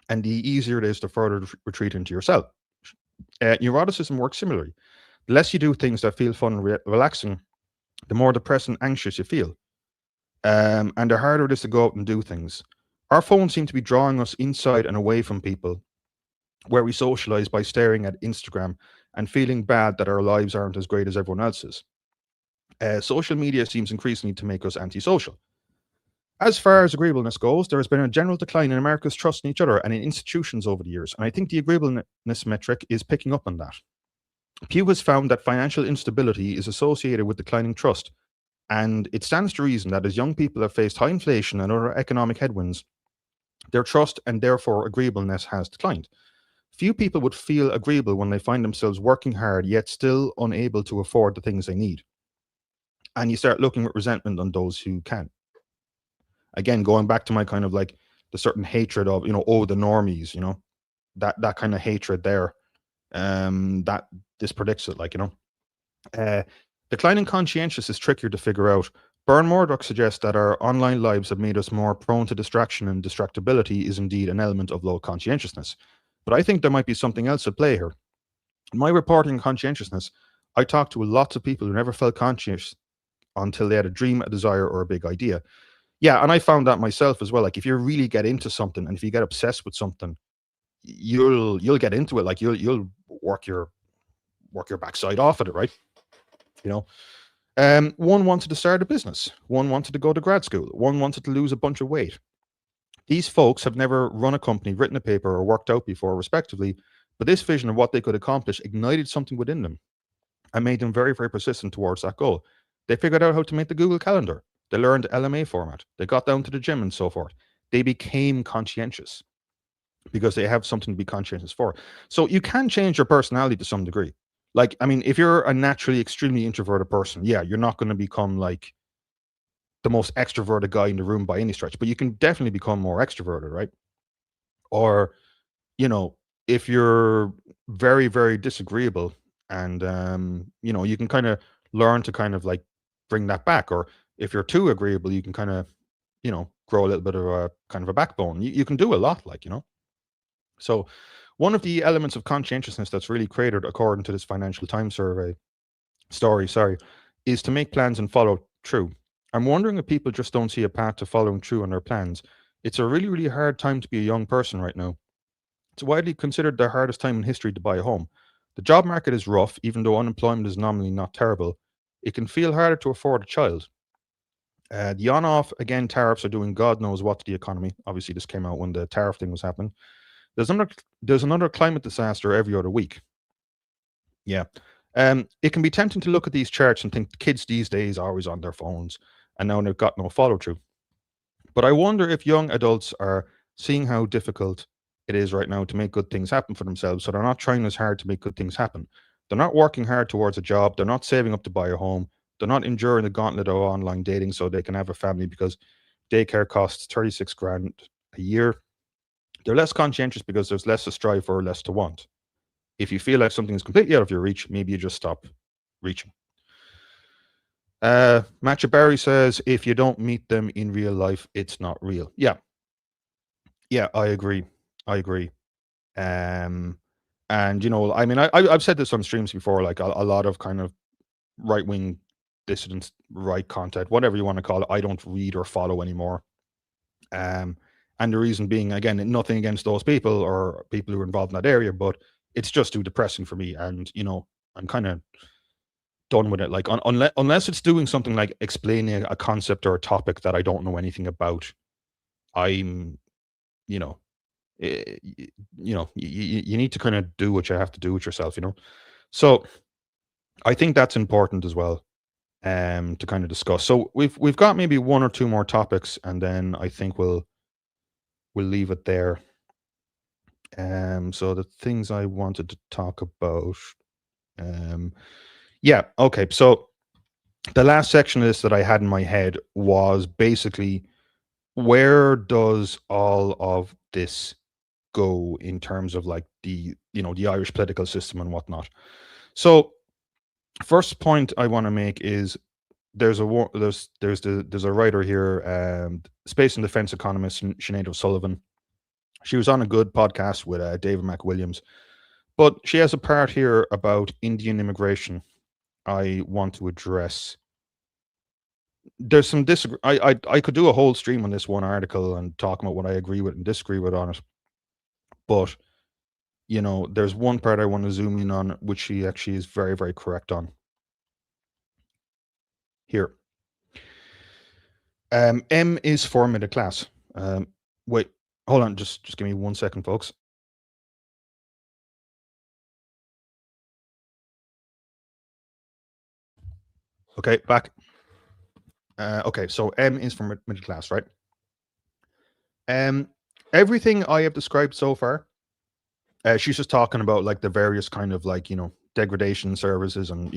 and the easier it is to further retreat into yourself. Neuroticism works similarly. The less you do things that feel fun and relaxing, the more depressed and anxious you feel. And the harder it is to go out and do things. Our phones seem to be drawing us inside and away from people, where we socialize by staring at Instagram and feeling bad that our lives aren't as great as everyone else's. Social media seems increasingly to make us antisocial. As far as agreeableness goes, there has been a general decline in America's trust in each other and in institutions over the years, and I think the agreeableness metric is picking up on that. Pew has found that financial instability is associated with declining trust, and it stands to reason that as young people have faced high inflation and other economic headwinds, their trust and therefore agreeableness has declined. Few people would feel agreeable when they find themselves working hard yet still unable to afford the things they need. And you start looking with resentment on those who can. Again, going back to my kind of like the certain hatred of, the normies, that kind of hatred there, that this predicts it, like, declining conscientiousness is trickier to figure out. Byrne Murdoch suggests that our online lives have made us more prone to distraction, and distractibility is indeed an element of low conscientiousness. But I think there might be something else at play here. In my reporting on conscientiousness, I talked to lots of people who never felt conscious until they had a dream, a desire, or a big idea. Yeah, and I found that myself as well. Like, if you really get into something and if you get obsessed with something, you'll get into it. Like, you'll work your backside off at it, right? One wanted to start a business. One wanted to go to grad school. One wanted to lose a bunch of weight. These folks have never run a company, written a paper, or worked out before, respectively, but this vision of what they could accomplish ignited something within them and made them very, very persistent towards that goal. They figured out how to make the Google Calendar. They learned LMA format. They got down to the gym and so forth. They became conscientious because they have something to be conscientious for. So you can change your personality to some degree. Like, I mean, if you're a naturally extremely introverted person, yeah, you're not going to become like the most extroverted guy in the room by any stretch, but you can definitely become more extroverted, right? Or, if you're very, very disagreeable and, you can kind of learn to kind of like bring that back. Or if you're too agreeable, you can kind of, grow a little bit of a kind of a backbone. You can do a lot, like, So one of the elements of conscientiousness that's really created, according to this Financial Times story, is to make plans and follow through. I'm wondering if people just don't see a path to following through on their plans. It's a really, really hard time to be a young person right now. It's widely considered the hardest time in history to buy a home. The job market is rough, even though unemployment is nominally not terrible. It can feel harder to afford a child. The on-off, again, tariffs are doing God knows what to the economy. Obviously, this came out when the tariff thing was happening. There's another climate disaster every other week. Yeah. It can be tempting to look at these charts and think the kids these days are always on their phones, and now they've got no follow through. But I wonder if young adults are seeing how difficult it is right now to make good things happen for themselves. So they're not trying as hard to make good things happen. They're not working hard towards a job. They're not saving up to buy a home. They're not enduring the gauntlet of online dating so they can have a family because daycare costs 36 grand a year. They're less conscientious because there's less to strive for, less to want. If you feel like something is completely out of your reach, maybe you just stop reaching. Matcha Barry says, if you don't meet them in real life, it's not real. Yeah. Yeah, I agree. I agree. And I mean, I've said this on streams before, like a lot of kind of right wing dissidents, right content, whatever you want to call it, I don't read or follow anymore. And the reason being, again, nothing against those people or people who are involved in that area, but it's just too depressing for me. And I'm kind of done with it. Like unless it's doing something like explaining a concept or a topic that I don't know anything about, I'm, you know, you need to kind of do what you have to do with yourself. So I think that's important as well, to kind of discuss. So we've got maybe one or two more topics, and then I think we'll leave it there. So the things I wanted to talk about. Yeah, okay. So the last section of this that I had in my head was basically, where does all of this go in terms of like the Irish political system and whatnot? So first point I want to make is there's a writer here, space and defense economist Sinead O'Sullivan. She was on a good podcast with David McWilliams, but she has a part here about Indian immigration I want to address. There's some disagree. I could do a whole stream on this one article and talk about what I agree with and disagree with on it, but there's one part I want to zoom in on, which she actually is very, very correct on. Here, M is for middle class. Wait, hold on, just give me 1 second, folks. Okay, back. Okay, so M is for middle class, right? Everything I have described so far, she's just talking about like the various kind of like degradation services and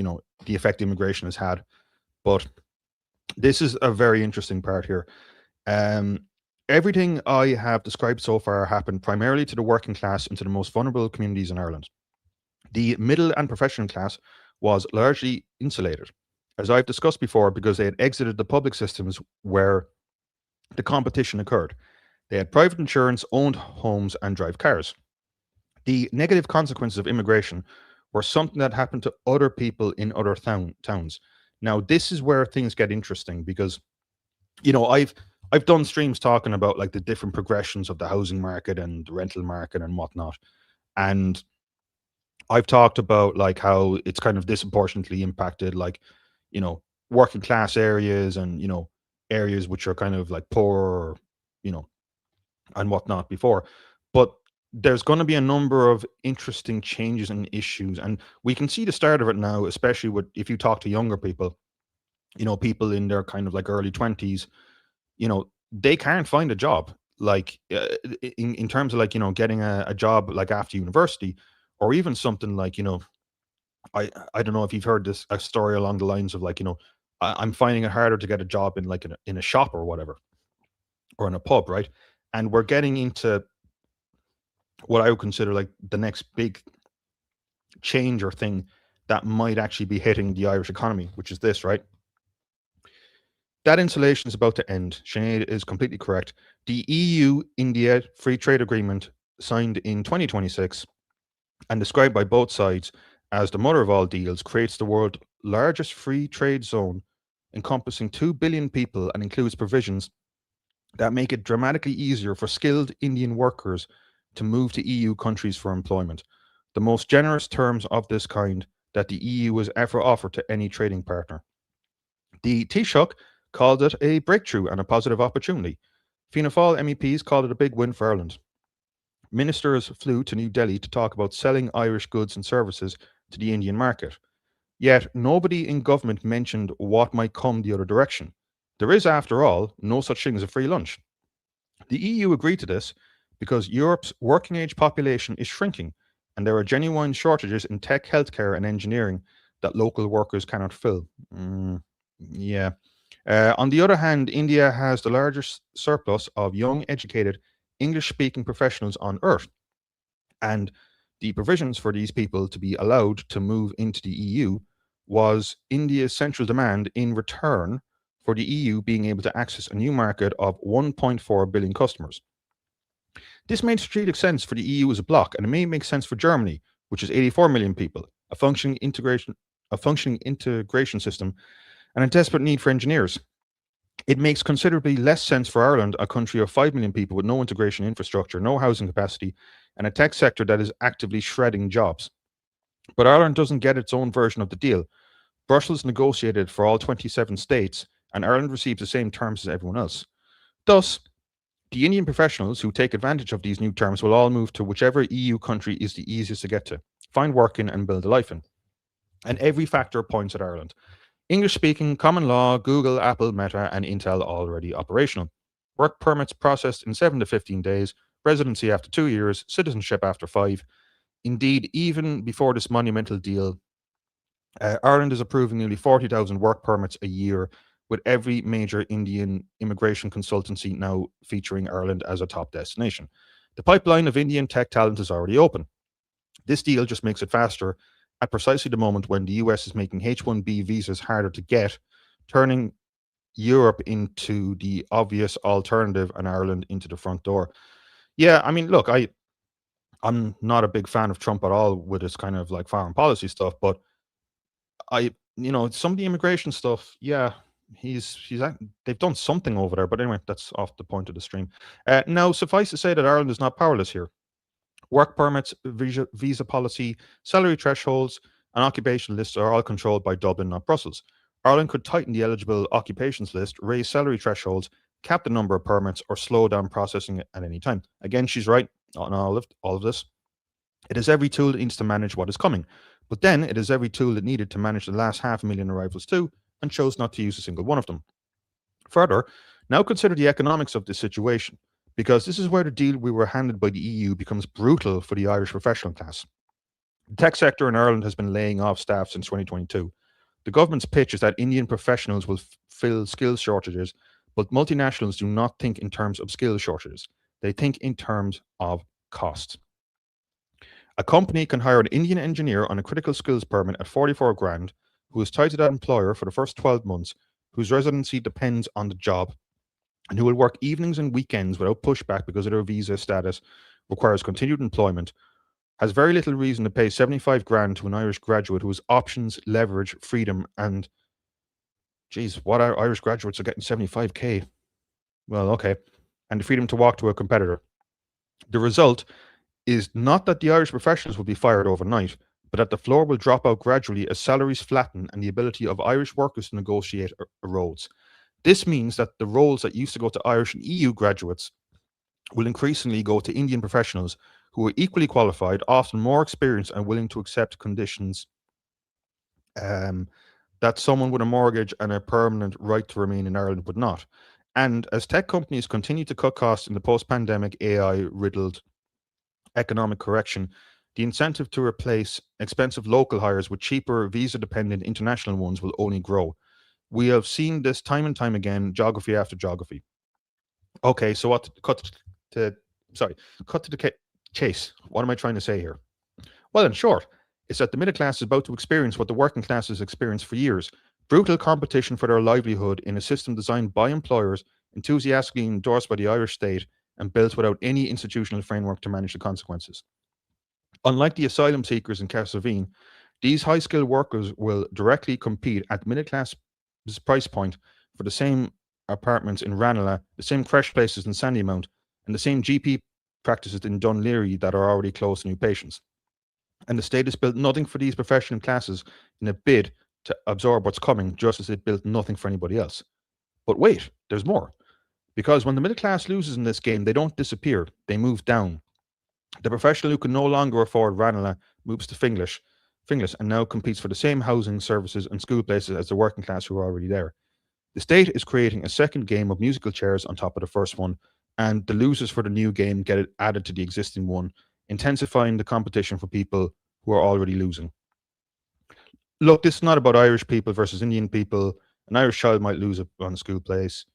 the effect immigration has had. But this is a very interesting part here. Everything I have described so far happened primarily to the working class and to the most vulnerable communities in Ireland. The middle and professional class was largely insulated, as I've discussed before, because they had exited the public systems where the competition occurred. They had private insurance, owned homes, and drive cars. The negative consequences of immigration were something that happened to other people in other towns. Now, this is where things get interesting because, I've done streams talking about like the different progressions of the housing market and the rental market and whatnot. And I've talked about like how it's kind of disproportionately impacted, like, working class areas and, areas which are kind of like poor, or, and whatnot before. But there's going to be a number of interesting changes and issues. And we can see the start of it now, especially if you talk to younger people, people in their kind of like early 20s, they can't find a job. Like in terms of like, getting a job like after university, or even something like, I don't know if you've heard a story along the lines of like, I'm finding it harder to get a job in like in a shop or whatever, or in a pub, right? And we're getting into what I would consider like the next big change or thing that might actually be hitting the Irish economy, which is this, right? That insulation is about to end. Sinead is completely correct. The EU-India Free Trade Agreement, signed in 2026 and described by both sides as the mother of all deals, creates the world's largest free trade zone encompassing 2 billion people and includes provisions that make it dramatically easier for skilled Indian workers to move to EU countries for employment. The most generous terms of this kind that the EU has ever offered to any trading partner. The Taoiseach called it a breakthrough and a positive opportunity. Fianna Fáil MEPs called it a big win for Ireland. Ministers flew to New Delhi to talk about selling Irish goods and services to the Indian market. Yet nobody in government mentioned what might come the other direction. There is, after all, no such thing as a free lunch. The EU agreed to this because Europe's working age population is shrinking, and there are genuine shortages in tech, healthcare, and engineering that local workers cannot fill. Yeah. On the other hand, India has the largest surplus of young, educated, English speaking professionals on earth. And the provisions for these people to be allowed to move into the EU was India's central demand in return for the EU being able to access a new market of 1.4 billion customers. This made strategic sense for the EU as a bloc, and it may make sense for Germany, which is 84 million people, a functioning integration system, and a desperate need for engineers. It makes considerably less sense for Ireland, a country of 5 million people with no integration infrastructure, no housing capacity, and a tech sector that is actively shredding jobs. But Ireland doesn't get its own version of the deal. Brussels negotiated for all 27 states, and Ireland receives the same terms as everyone else. Thus, the Indian professionals who take advantage of these new terms will all move to whichever EU country is the easiest to get to, find work in, and build a life in. And every factor points at Ireland. English speaking, common law, Google, Apple, Meta, and Intel already operational. Work permits processed in 7 to 15 days, residency after 2 years, citizenship after 5. Indeed, even before this monumental deal, Ireland is approving nearly 40,000 work permits a year, with every major Indian immigration consultancy now featuring Ireland as a top destination. The pipeline of Indian tech talent is already open. This deal just makes it faster at precisely the moment when the US is making H-1B visas harder to get, turning Europe into the obvious alternative and Ireland into the front door. Yeah, I mean, look, I'm not a big fan of Trump at all with his kind of like foreign policy stuff, but some of the immigration stuff, yeah, they've done something over there. But anyway, that's off the point of the stream. Now, suffice to say that Ireland is not powerless here. Work permits, visa policy, salary thresholds, and occupation lists are all controlled by Dublin, not Brussels. Ireland could tighten the eligible occupations list, raise salary thresholds, cap the number of permits, or slow down processing at any time. Again, she's right on all of this. It is every tool that needs to manage what is coming. But then it is every tool that needed to manage the last 500,000 arrivals too, and chose not to use a single one of them. Further, now consider the economics of this situation, because this is where the deal we were handed by the EU becomes brutal for the Irish professional class. The tech sector in Ireland has been laying off staff since 2022. The government's pitch is that Indian professionals will fill skills shortages, but multinationals do not think in terms of skills shortages. They think in terms of cost. A company can hire an Indian engineer on a critical skills permit at 44 grand, who is tied to that employer for the first 12 months, whose residency depends on the job, and who will work evenings and weekends without pushback because of their visa status, requires continued employment, has very little reason to pay 75 grand to an Irish graduate who has options, leverage, freedom, and geez, what are Irish graduates are getting 75k? Well, okay. And the freedom to walk to a competitor. The result is not that the Irish professionals will be fired overnight, but that the floor will drop out gradually as salaries flatten and the ability of Irish workers to negotiate erodes. This means that the roles that used to go to Irish and EU graduates will increasingly go to Indian professionals who are equally qualified, often more experienced, and willing to accept conditions that someone with a mortgage and a permanent right to remain in Ireland would not. And as tech companies continue to cut costs in the post-pandemic AI-riddled economic correction, the incentive to replace expensive local hires with cheaper visa-dependent international ones will only grow. We have seen this time and time again, geography after geography. Okay, so cut to the chase. What am I trying to say here? Well, in short, is that the middle class is about to experience what the working class has experienced for years: brutal competition for their livelihood in a system designed by employers, enthusiastically endorsed by the Irish state, and built without any institutional framework to manage the consequences. Unlike the asylum seekers in Castlevine, these high skilled workers will directly compete at the middle class price point for the same apartments in Ranelagh, the same creche places in Sandymount, and the same GP practices in Dunleary that are already closed to new patients. And the state has built nothing for these professional classes in a bid to absorb what's coming, just as it built nothing for anybody else. But wait, there's more. Because when the middle class loses in this game, they don't disappear, they move down. The professional who can no longer afford Ranelagh moves to Finglas, and now competes for the same housing, services, and school places as the working class who are already there. The state is creating a second game of musical chairs on top of the first one, and the losers for the new game get it added to the existing one, intensifying the competition for people who are already losing. Look, this is not about Irish people versus Indian people. An Irish child might lose on a school place.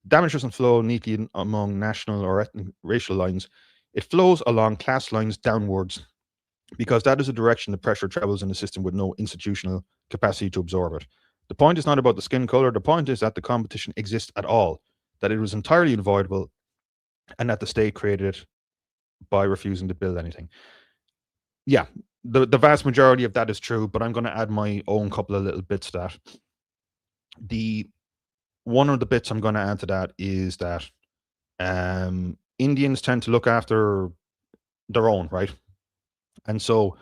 Damage doesn't flow neatly among national or ethnic racial lines. It flows along class lines downwards, because that is a direction the pressure travels in a system with no institutional capacity to absorb it. The point is not about the skin color. The point is that the competition exists at all, that it was entirely unavoidable, and that the state created it by refusing to build anything. Yeah, the vast majority of that is true, but I'm going to add my own couple of little bits to that. One of the bits I'm going to add to that is that Indians tend to look after their own, right? And so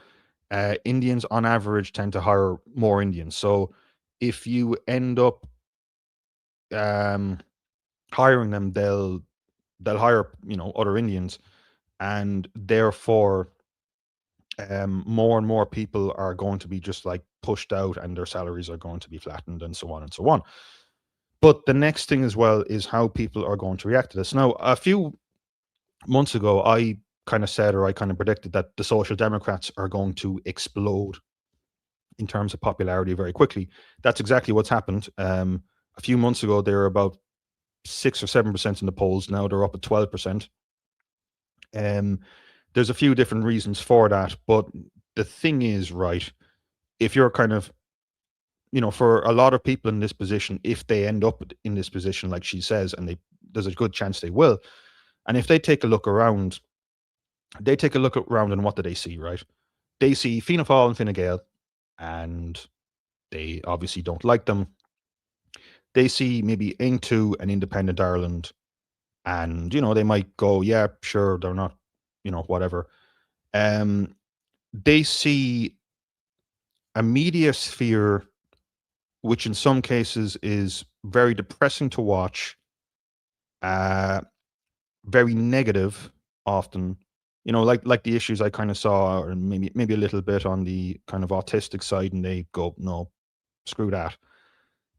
Indians on average tend to hire more Indians. So if you end up hiring them, they'll hire other Indians, and therefore more and more people are going to be just like pushed out, and their salaries are going to be flattened, and so on and so on. But the next thing as well is how people are going to react to this. Now, a few months ago, I kind of said, or I kind of predicted, that the Social Democrats are going to explode in terms of popularity very quickly. That's exactly what's happened. A few months ago, they were about 6 or 7% in the polls. Now they're up at 12%. There's a few different reasons for that, but the thing is, right, if you're kind of, for a lot of people in this position, if they end up in this position, like she says, and there's a good chance they will, and if they take a look around, and what do they see, right? They see Fianna Fáil and Fine Gael, and they obviously don't like them. They see maybe Into an Independent Ireland, and they might go, yeah, sure, they're not, whatever. They see a media sphere which in some cases is very depressing to watch, very negative often, like the issues I kind of saw, or maybe a little bit on the kind of autistic side, and they go, no, screw that.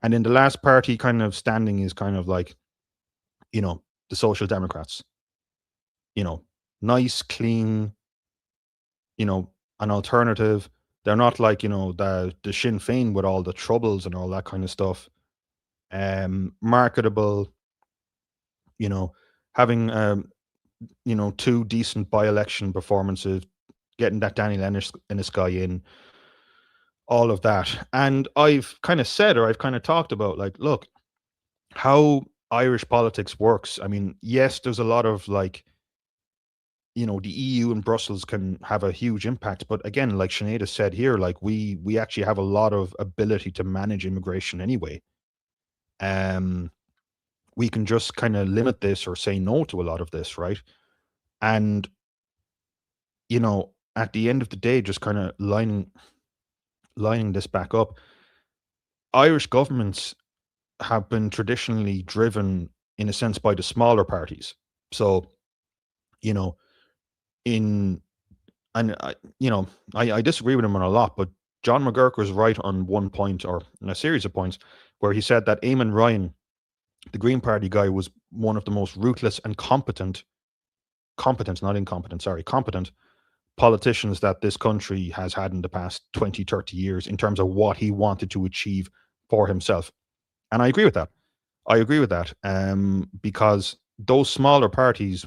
And then the last party kind of standing is kind of like, the Social Democrats, nice, clean, an alternative. They're not like, the Sinn Féin with all the troubles and all that kind of stuff. Marketable, having, 2 decent by-election performances, getting that Danny Lennis guy in, all of that. And I've kind of said, or I've kind of talked about, like, look, how Irish politics works. I mean, yes, there's a lot of like, the EU and Brussels can have a huge impact, but again, like Sinead has said here, like we actually have a lot of ability to manage immigration anyway. We can just kind of limit this or say no to a lot of this, right? And at the end of the day, just kind of lining this back up, Irish governments have been traditionally driven, in a sense, by the smaller parties. So, I disagree with him on a lot, but John McGurk was right on one point, or in a series of points, where he said that Eamon Ryan, the Green Party guy, was one of the most ruthless and competent politicians that this country has had in the past 20, 30 years in terms of what he wanted to achieve for himself. And I agree with that. Because those smaller parties,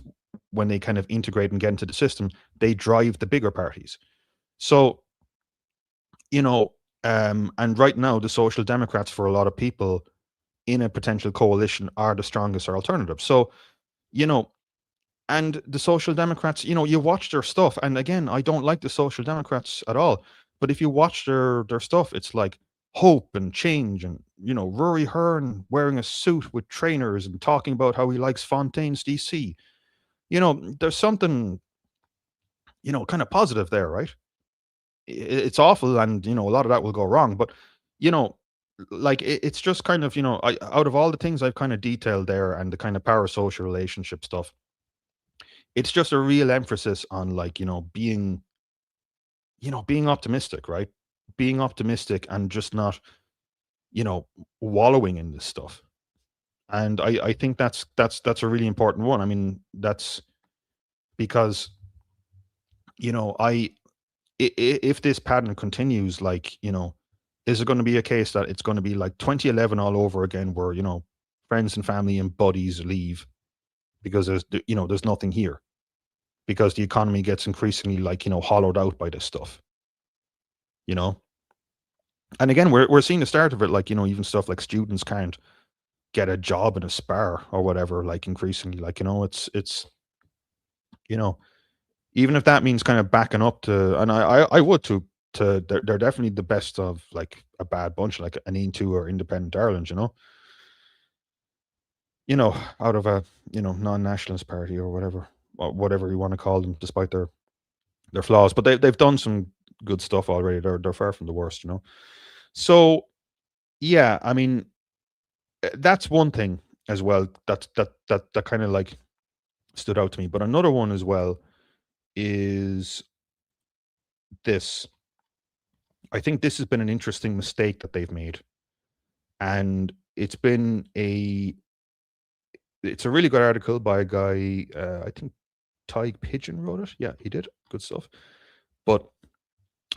when they kind of integrate and get into the system, they drive the bigger parties. So you know, and right now the Social Democrats, for a lot of people in a potential coalition, are the strongest alternative. So, you know, and the Social Democrats, you watch their stuff, and again, I don't like the Social Democrats at all, but if you watch their stuff, it's like hope and change, and Rory Hearn wearing a suit with trainers and talking about how he likes Fontaine's DC. There's something kind of positive there, right? It's awful, and a lot of that will go wrong, but you know like it's just kind of out of all the things I've kind of detailed there, and the kind of parasocial relationship stuff, it's just a real emphasis on, like, being optimistic, right? Being optimistic and just not, you know, wallowing in this stuff. And I think that's a really important one. I mean, that's because, if this pattern continues, like, is it going to be a case that it's going to be like 2011 all over again, where, friends and family and buddies leave because there's nothing here, because the economy gets increasingly, like, hollowed out by this stuff, you know? And again, we're seeing the start of it, like, even stuff like students can't get a job in a spar or whatever, like, increasingly, like, it's, you know, even if that means kind of backing up to, and I would to they're definitely the best of, like, a bad bunch, like an Into or Independent Ireland, out of a, non-nationalist party or whatever you want to call them, despite their flaws. But they've done some good stuff already. They're far from the worst. So yeah, I mean, that's one thing as well that kind of, like, stood out to me. But another one as well is this. I think this has been an interesting mistake that they've made, and it's a really good article by a guy. I think Tyg Pigeon wrote it. Yeah, he did. Good stuff. But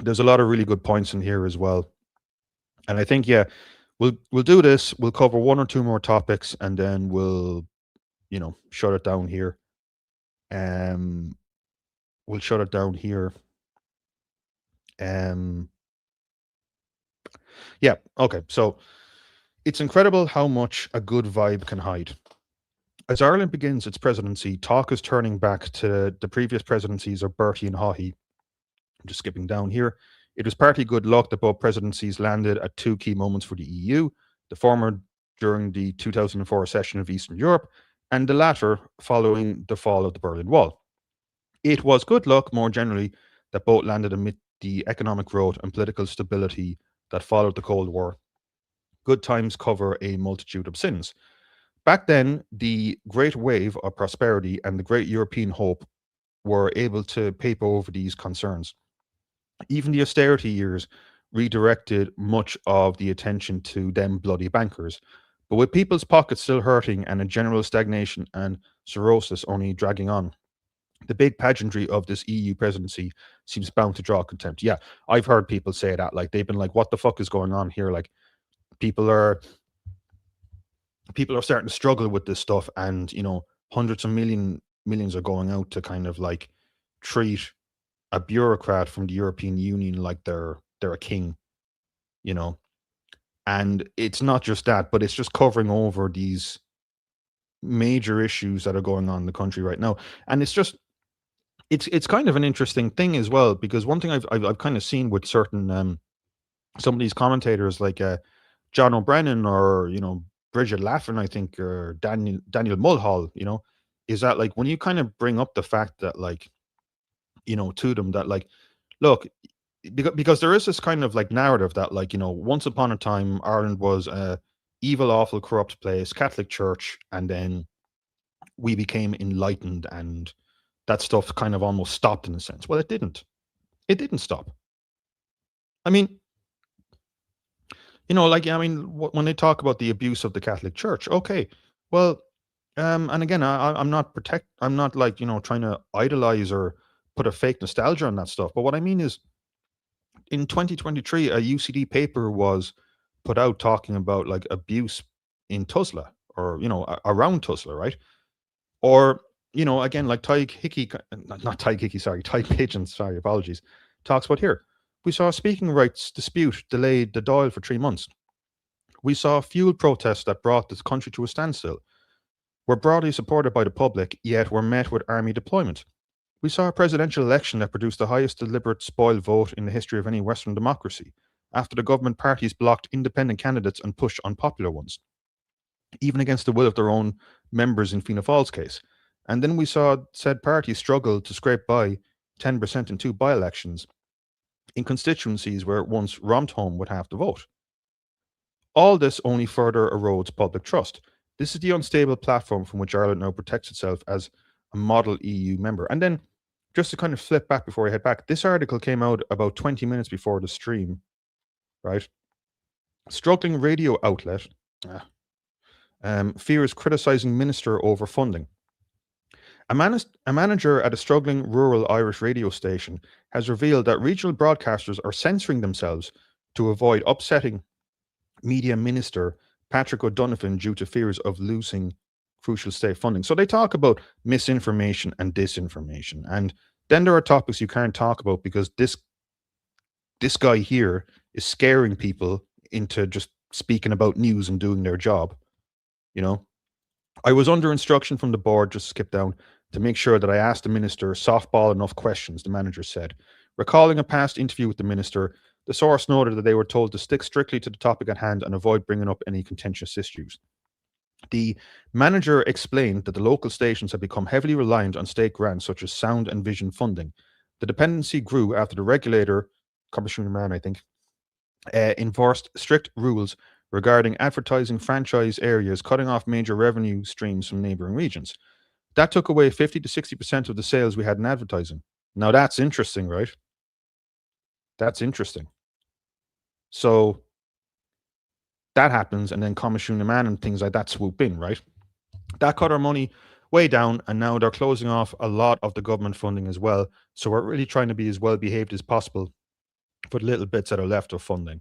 there's a lot of really good points in here as well. And I think, yeah, we'll do this. We'll cover one or two more topics, and then we'll, shut it down here. We'll shut it down here. Yeah, okay. So it's incredible how much a good vibe can hide. As Ireland begins its presidency, talk is turning back to the previous presidencies of Bertie and Haughey. I'm just skipping down here. It was partly good luck that both presidencies landed at two key moments for the EU, the former during the 2004 session of Eastern Europe, and the latter following the fall of the Berlin Wall. It was good luck, more generally, that both landed amid the economic growth and political stability that followed the Cold War. Good times cover a multitude of sins. Back then, the great wave of prosperity and the great European hope were able to paper over these concerns. Even the austerity years redirected much of the attention to them bloody bankers. But with people's pockets still hurting and a general stagnation and cirrhosis only dragging on, the big pageantry of this EU presidency seems bound to draw contempt. Yeah, I've heard people say that. Like, they've been like, what the fuck is going on here? Like, people are starting to struggle with this stuff, and hundreds of millions are going out to kind of, like, treat a bureaucrat from the European Union like they're a king, you know. And it's not just that, but it's just covering over these major issues that are going on in the country right now. And it's kind of an interesting thing as well, because one thing I've kind of seen with certain some of these commentators, like John O'Brien, or Bridget Laffin, I think, or Daniel Mulhall, is that, like, when you kind of bring up the fact that, like, to them, that, like, look, because there is this kind of, like, narrative that, like, once upon a time Ireland was a evil, awful, corrupt place, Catholic Church, and then we became enlightened, and that stuff kind of almost stopped in a sense. Well, it didn't. It didn't stop. I mean, like, I mean, when they talk about the abuse of the Catholic Church, okay, well, and again, I'm not, like, trying to idolize or put a fake nostalgia on that stuff. But what I mean is, in 2023, a UCD paper was put out talking about, like, abuse in Tuzla, or around Tuzla, right? Or again, like, Tyg Hickey, not Tyg Hickey, sorry, Tyg Pigeon, sorry, apologies, talks about here. We saw a speaking rights dispute delayed the Dáil for 3 months. We saw fuel protests that brought the country to a standstill. Were broadly supported by the public, yet were met with army deployment. We saw a presidential election that produced the highest deliberate spoil vote in the history of any Western democracy, after the government parties blocked independent candidates and pushed unpopular ones, even against the will of their own members in Fianna Fáil's case. And then we saw said parties struggle to scrape by 10% in 2 by-elections in constituencies where it once romped home with half the vote. All this only further erodes public trust. This is the unstable platform from which Ireland now protects itself as a model EU member. And then, just to kind of flip back before I head back, this article came out about 20 minutes before the stream, right? Struggling radio outlet fears criticizing minister over funding. A manager at a struggling rural Irish radio station has revealed that regional broadcasters are censoring themselves to avoid upsetting media minister Patrick O'Donovan due to fears of losing crucial state funding. So they talk about misinformation and disinformation. And then there are topics you can't talk about because this guy here is scaring people into just speaking about news and doing their job. You know, I was under instruction from the board, just skip down, to make sure that I asked the minister softball enough questions, the manager said. Recalling a past interview with the minister, the source noted that they were told to stick strictly to the topic at hand and avoid bringing up any contentious issues. The manager explained that the local stations had become heavily reliant on state grants such as sound and vision funding. The dependency grew after the regulator, Commissioner Mann, I think, enforced strict rules regarding advertising franchise areas, cutting off major revenue streams from neighbouring regions. That took away 50 to 60% of the sales we had in advertising. Now that's interesting, right? That's interesting. So that happens, and then Commissioner Man and things like that swoop in, right? That cut our money way down, and now they're closing off a lot of the government funding as well. So we're really trying to be as well behaved as possible for the little bits that are left of funding.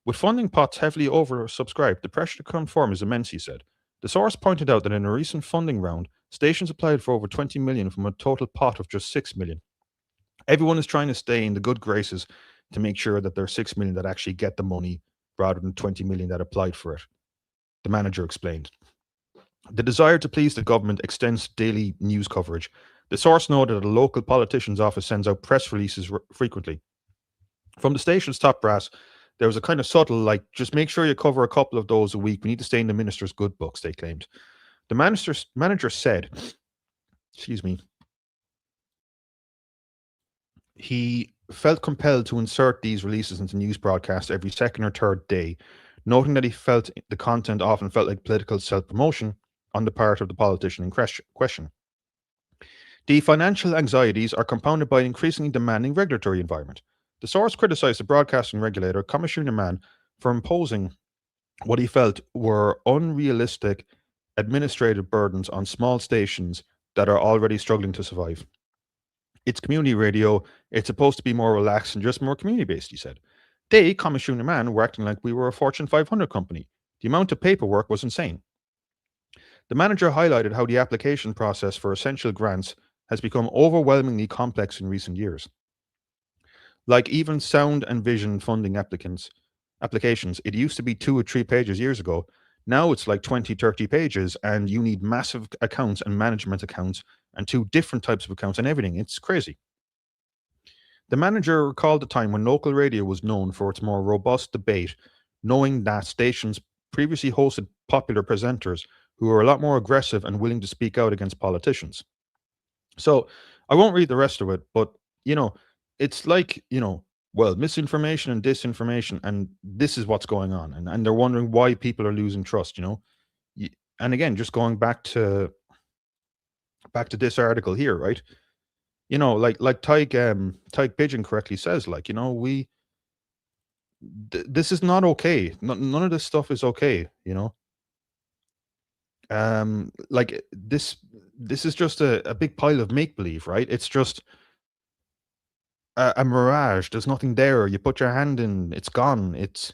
With funding pots heavily oversubscribed, the pressure to conform is immense, he said. The source pointed out that in a recent funding round, stations applied for over 20 million from a total pot of just 6 million. Everyone is trying to stay in the good graces to make sure that there are 6 million that actually get the money rather than 20 million that applied for it, the manager explained. The desire to please the government extends to daily news coverage. The source noted that a local politician's office sends out press releases frequently. From the station's top brass, there was a kind of subtle, like, just make sure you cover a couple of those a week. We need to stay in the minister's good books, they claimed. The manager said, excuse me, he felt compelled to insert these releases into news broadcasts every second or third day, noting that he felt the content often felt like political self-promotion on the part of the politician in question. The financial anxieties are compounded by an increasingly demanding regulatory environment. The source criticised the broadcasting regulator, Commissioner Mann, for imposing what he felt were unrealistic administrative burdens on small stations that are already struggling to survive. It's community radio. It's supposed to be more relaxed and just more community-based, he said. They, Commissioner Mann, were acting like we were a Fortune 500 company. The amount of paperwork was insane. The manager highlighted how the application process for essential grants has become overwhelmingly complex in recent years. Like even sound and vision funding applications, it used to be 2 or 3 pages years ago. Now it's like 20, 30 pages, and you need massive accounts and management accounts and 2 different types of accounts and everything. It's crazy. The manager recalled the time when local radio was known for its more robust debate, knowing that stations previously hosted popular presenters who were a lot more aggressive and willing to speak out against politicians. So I won't read the rest of it, but, it's like, well, misinformation and disinformation, and this is what's going on. And they're wondering why people are losing trust, And again, just going back to this article here, right? Like Tyke Pigeon correctly says, this is not okay. None of this stuff is okay, Like this is just a big pile of make-believe, right? It's just a mirage. There's nothing there. You put your hand in, it's gone. It's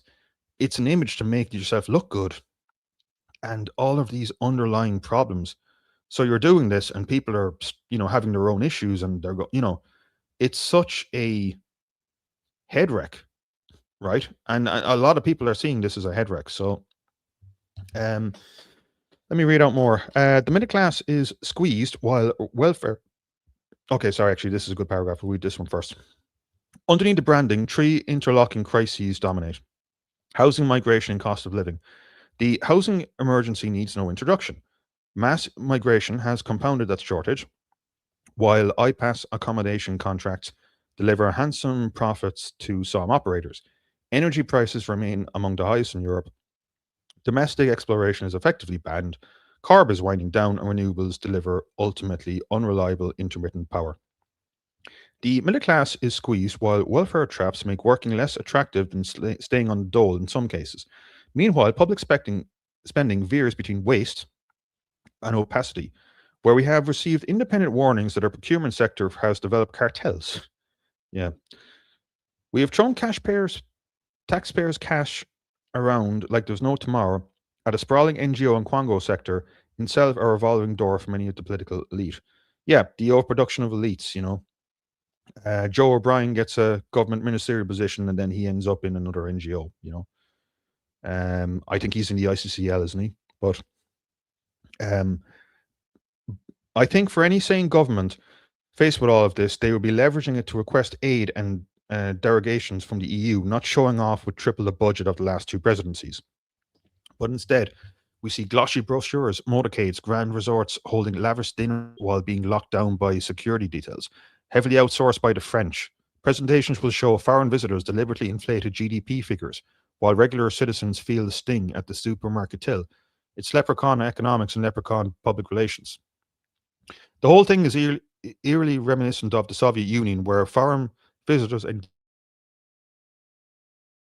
an image to make yourself look good, and all of these underlying problems. So you're doing this, and people are, having their own issues, and they're it's such a head wreck, right? And a lot of people are seeing this as a head wreck. So let me read out more. The middle class is squeezed while welfare. Okay, sorry, actually, this is a good paragraph. We'll read this one first. Underneath the branding, three interlocking crises dominate: housing, migration, and cost of living. The housing emergency needs no introduction. Mass migration has compounded that shortage, while IPAS accommodation contracts deliver handsome profits to some operators. Energy prices remain among the highest in Europe. Domestic exploration is effectively banned. Carb is winding down, and renewables deliver ultimately unreliable intermittent power. The middle class is squeezed, while welfare traps make working less attractive than staying on the dole in some cases. Meanwhile, public spending veers between waste and opacity, where we have received independent warnings that our procurement sector has developed cartels. Yeah. We have thrown taxpayers' cash around like there's no tomorrow at a sprawling NGO and Quango sector, itself a revolving door for many of the political elite. Yeah, the overproduction of elites, Joe O'Brien gets a government ministerial position and then he ends up in another NGO, I think he's in the ICCL, isn't he? But um, I think for any sane government faced with all of this, they would be leveraging it to request aid and derogations from the EU, not showing off with triple the budget of the last two presidencies. But instead, we see glossy brochures, motorcades, grand resorts holding lavish dinner while being locked down by security details, heavily outsourced by the French. Presentations will show foreign visitors deliberately inflated GDP figures, while regular citizens feel the sting at the supermarket till. It's leprechaun economics and leprechaun public relations. The whole thing is eerily reminiscent of the Soviet Union, where foreign visitors and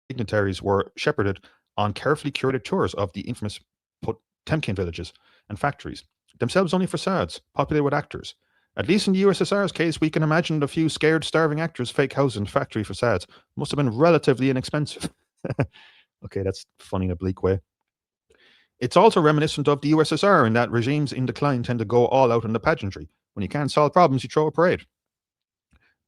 dignitaries were shepherded on carefully curated tours of the infamous Potemkin villages and factories, themselves only facades, populated with actors. At least in the USSR's case, we can imagine the few scared, starving actors' fake houses and factory facades must have been relatively inexpensive. Okay, that's funny in a bleak way. It's also reminiscent of the USSR in that regimes in decline tend to go all out in the pageantry. When you can't solve problems, you throw a parade.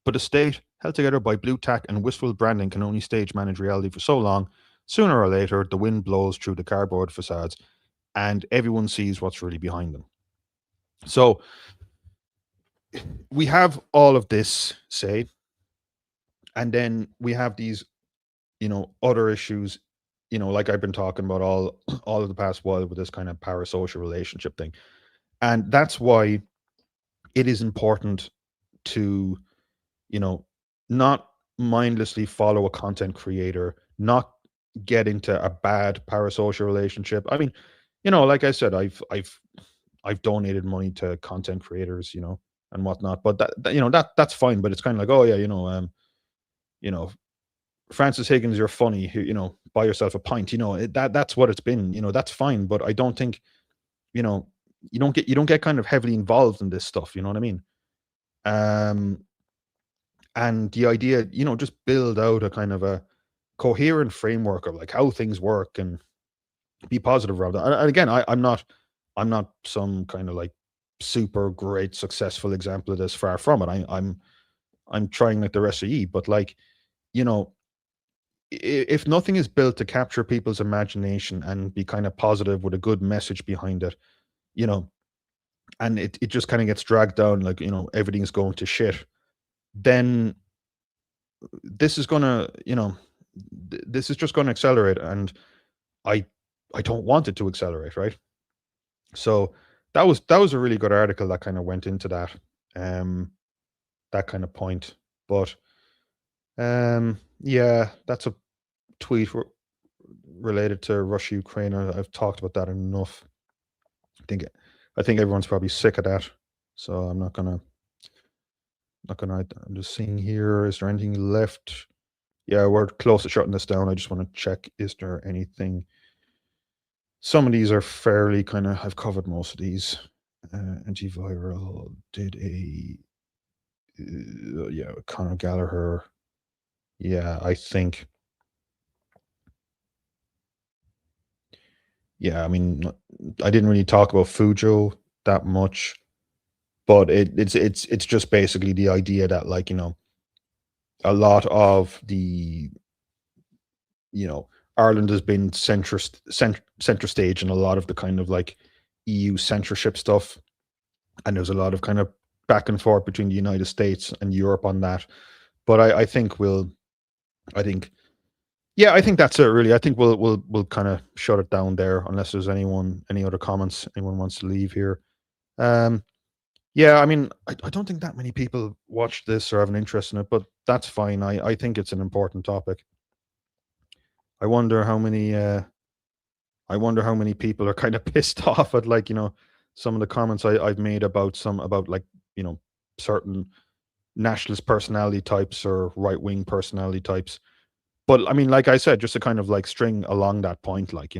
But a state held together by blue tack and wistful branding can only stage manage reality for so long. Sooner or later, the wind blows through the cardboard facades and everyone sees what's really behind them. So we have all of this, say, and then we have these, other issues, like I've been talking about all of the past while with this kind of parasocial relationship thing. And that's why it is important to, not mindlessly follow a content creator, not get into a bad parasocial relationship. I mean, like I said, I've donated money to content creators, and whatnot. But that's fine. But it's kind of like, oh yeah, Francis Higgins, you're funny. Buy yourself a pint. That's what it's been. That's fine. But I don't think, you don't get kind of heavily involved in this stuff. You know what I mean? And the idea, just build out a kind of a coherent framework of like how things work and be positive around that. And again, I'm not some kind of like super great successful example of this. Far from it. I'm trying like the rest of ye, but like, if nothing is built to capture people's imagination and be kind of positive with a good message behind it, and it just kind of gets dragged down, like, everything's going to shit, then this is gonna, this is just going to accelerate, and I don't want it to accelerate, right? So that was a really good article that kind of went into that that kind of point. But yeah, that's a tweet related to Russia Ukraine. I've talked about that enough. I think everyone's probably sick of that, so I'm not gonna. I'm just seeing here. Is there anything left? Yeah, we're close to shutting this down. I just want to check. Is there anything? Some of these are fairly kind of. I've covered most of these. Antiviral did a. Yeah, Conor Gallagher. Yeah, I think. Yeah, I mean, I didn't really talk about Fujo that much, but it's just basically the idea that, like, a lot of the, Ireland has been center stage in a lot of the kind of like EU censorship stuff, and there's a lot of kind of back and forth between the United States and Europe on that. But I think I think, yeah, I think that's it really. I think we'll kind of shut it down there unless there's any other comments anyone wants to leave here. Um, yeah, I mean, I don't think that many people watch this or have an interest in it, but that's fine. I think it's an important topic. I wonder how many people are kind of pissed off at, like, some of the comments I've made about like, certain nationalist personality types or right wing personality types. But I mean, like I said, just to kind of like string along that point, like,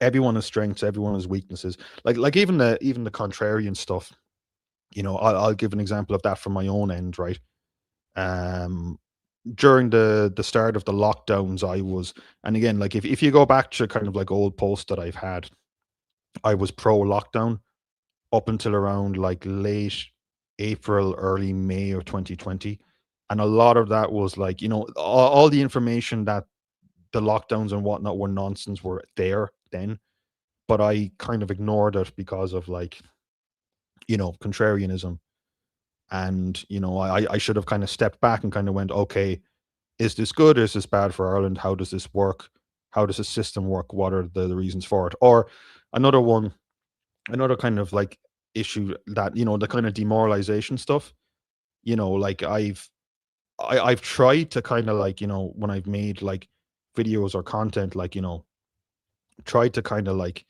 everyone has strengths, everyone has weaknesses. Like even the contrarian stuff. I'll give an example of that from my own end, right? Um, During the start of the lockdowns, I was, and again, like if you go back to kind of like old posts that I've had, I was pro lockdown up until around like late April, early May of 2020. And a lot of that was like, all the information that the lockdowns and whatnot were nonsense were there then. But I kind of ignored it because of like, contrarianism. And, I should have kind of stepped back and kind of went, okay, is this good? Is this bad for Ireland? How does this work? How does the system work? What are the reasons for it? Or another one, another kind of like issue that, the kind of demoralization stuff, like I've tried to kind of like, when I've made like videos or content, like, tried to kind of like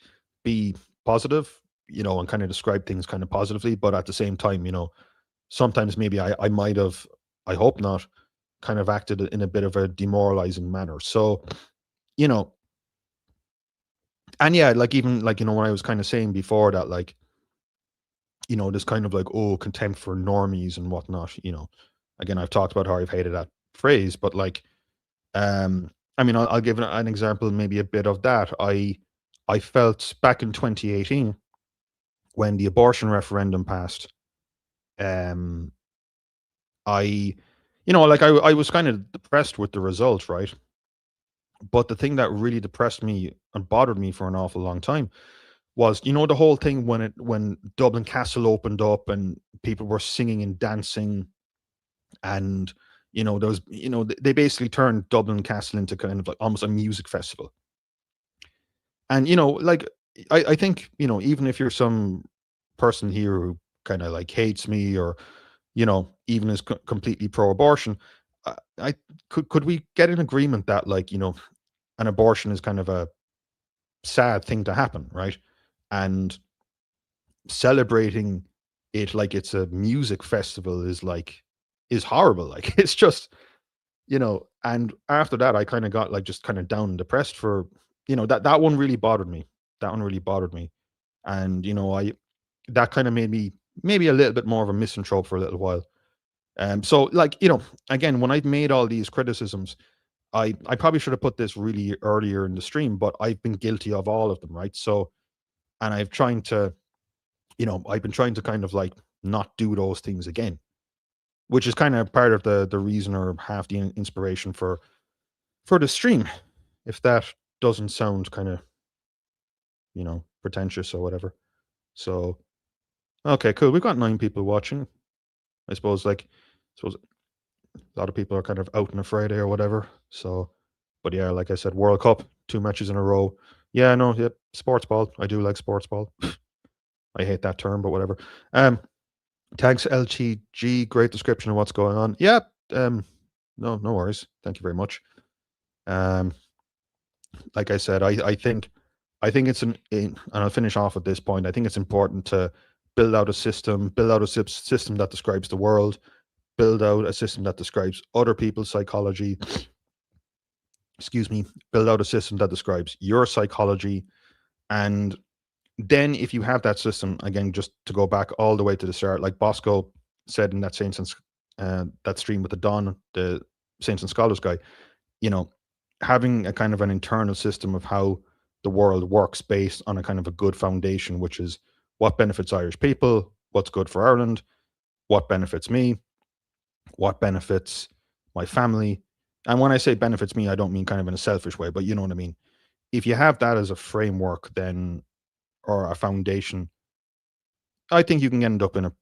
be positive, and kind of describe things kind of positively, but at the same time, sometimes maybe I might have, I hope not, kind of acted in a bit of a demoralizing manner. So, you know, and yeah, like even like, when I was kind of saying before that, like, this kind of like, oh, contempt for normies and whatnot, again, I've talked about how I've hated that phrase, but like, I mean, I'll give an example, maybe a bit of that. I felt back in 2018 when the abortion referendum passed, um, I, like I was kind of depressed with the result, right? But the thing that really depressed me and bothered me for an awful long time was, the whole thing when Dublin Castle opened up and people were singing and dancing, and there was, they basically turned Dublin Castle into kind of like almost a music festival. And like I think, even if you're some person here who kind of like hates me, or even is completely pro-abortion, I could we get an agreement that, like, an abortion is kind of a sad thing to happen, right? And celebrating it like it's a music festival is horrible. Like it's just, and after that I kind of got like just kind of down and depressed for, that one really bothered me. That one really bothered me. And I that kind of made me maybe a little bit more of a misanthrope for a little while. So like, again, when I've made all these criticisms, I probably should have put this really earlier in the stream, but I've been guilty of all of them, right? So, and I've been trying to kind of like not do those things again, which is kind of part of the reason or half the inspiration for the stream. If that doesn't sound kind of, pretentious or whatever. So, okay, cool. We've got 9 people watching. I suppose a lot of people are kind of out on a Friday or whatever. So, but yeah, like I said, World Cup, 2 matches in a row. Yeah, no, yeah, sports ball. I do like sports ball. I hate that term, but whatever. Thanks, LTG. Great description of what's going on. Yeah. No worries. Thank you very much. Like I said, I think and I'll finish off at this point. I think it's important to build out a system, system that describes the world, build out a system that describes other people's psychology. Excuse me. Build out a system that describes your psychology, and then if you have that system, again, just to go back all the way to the start, like Bosco said in that that stream with the Don, the Saints and Scholars guy, having a kind of an internal system of how the world works based on a kind of a good foundation, which is what benefits Irish people, what's good for Ireland, what benefits me, what benefits my family. And when I say benefits me, I don't mean kind of in a selfish way, but you know what I mean. If you have that as a framework, then, or a foundation, I think you can end up in a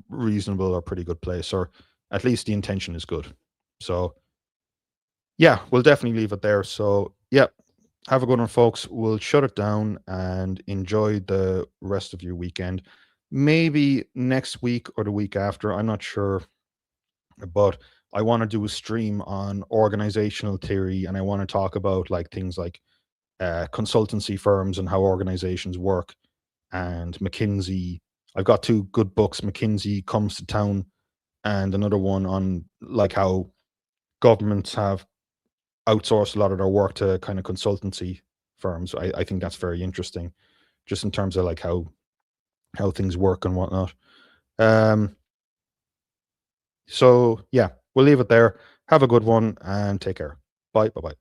reasonable or pretty good place, or at least the intention is good. So, yeah, we'll definitely leave it there. So, yeah, have a good one, folks. We'll shut it down and enjoy the rest of your weekend. Maybe next week or the week after, I'm not sure, but I want to do a stream on organizational theory, and I want to talk about like things like consultancy firms and how organizations work, and McKinsey. I've got two good books, McKinsey Comes to Town, and another one on like how governments have outsourced a lot of their work to kind of consultancy firms. I think that's very interesting, just in terms of like how things work and whatnot. So yeah, we'll leave it there. Have a good one and take care. Bye. Bye.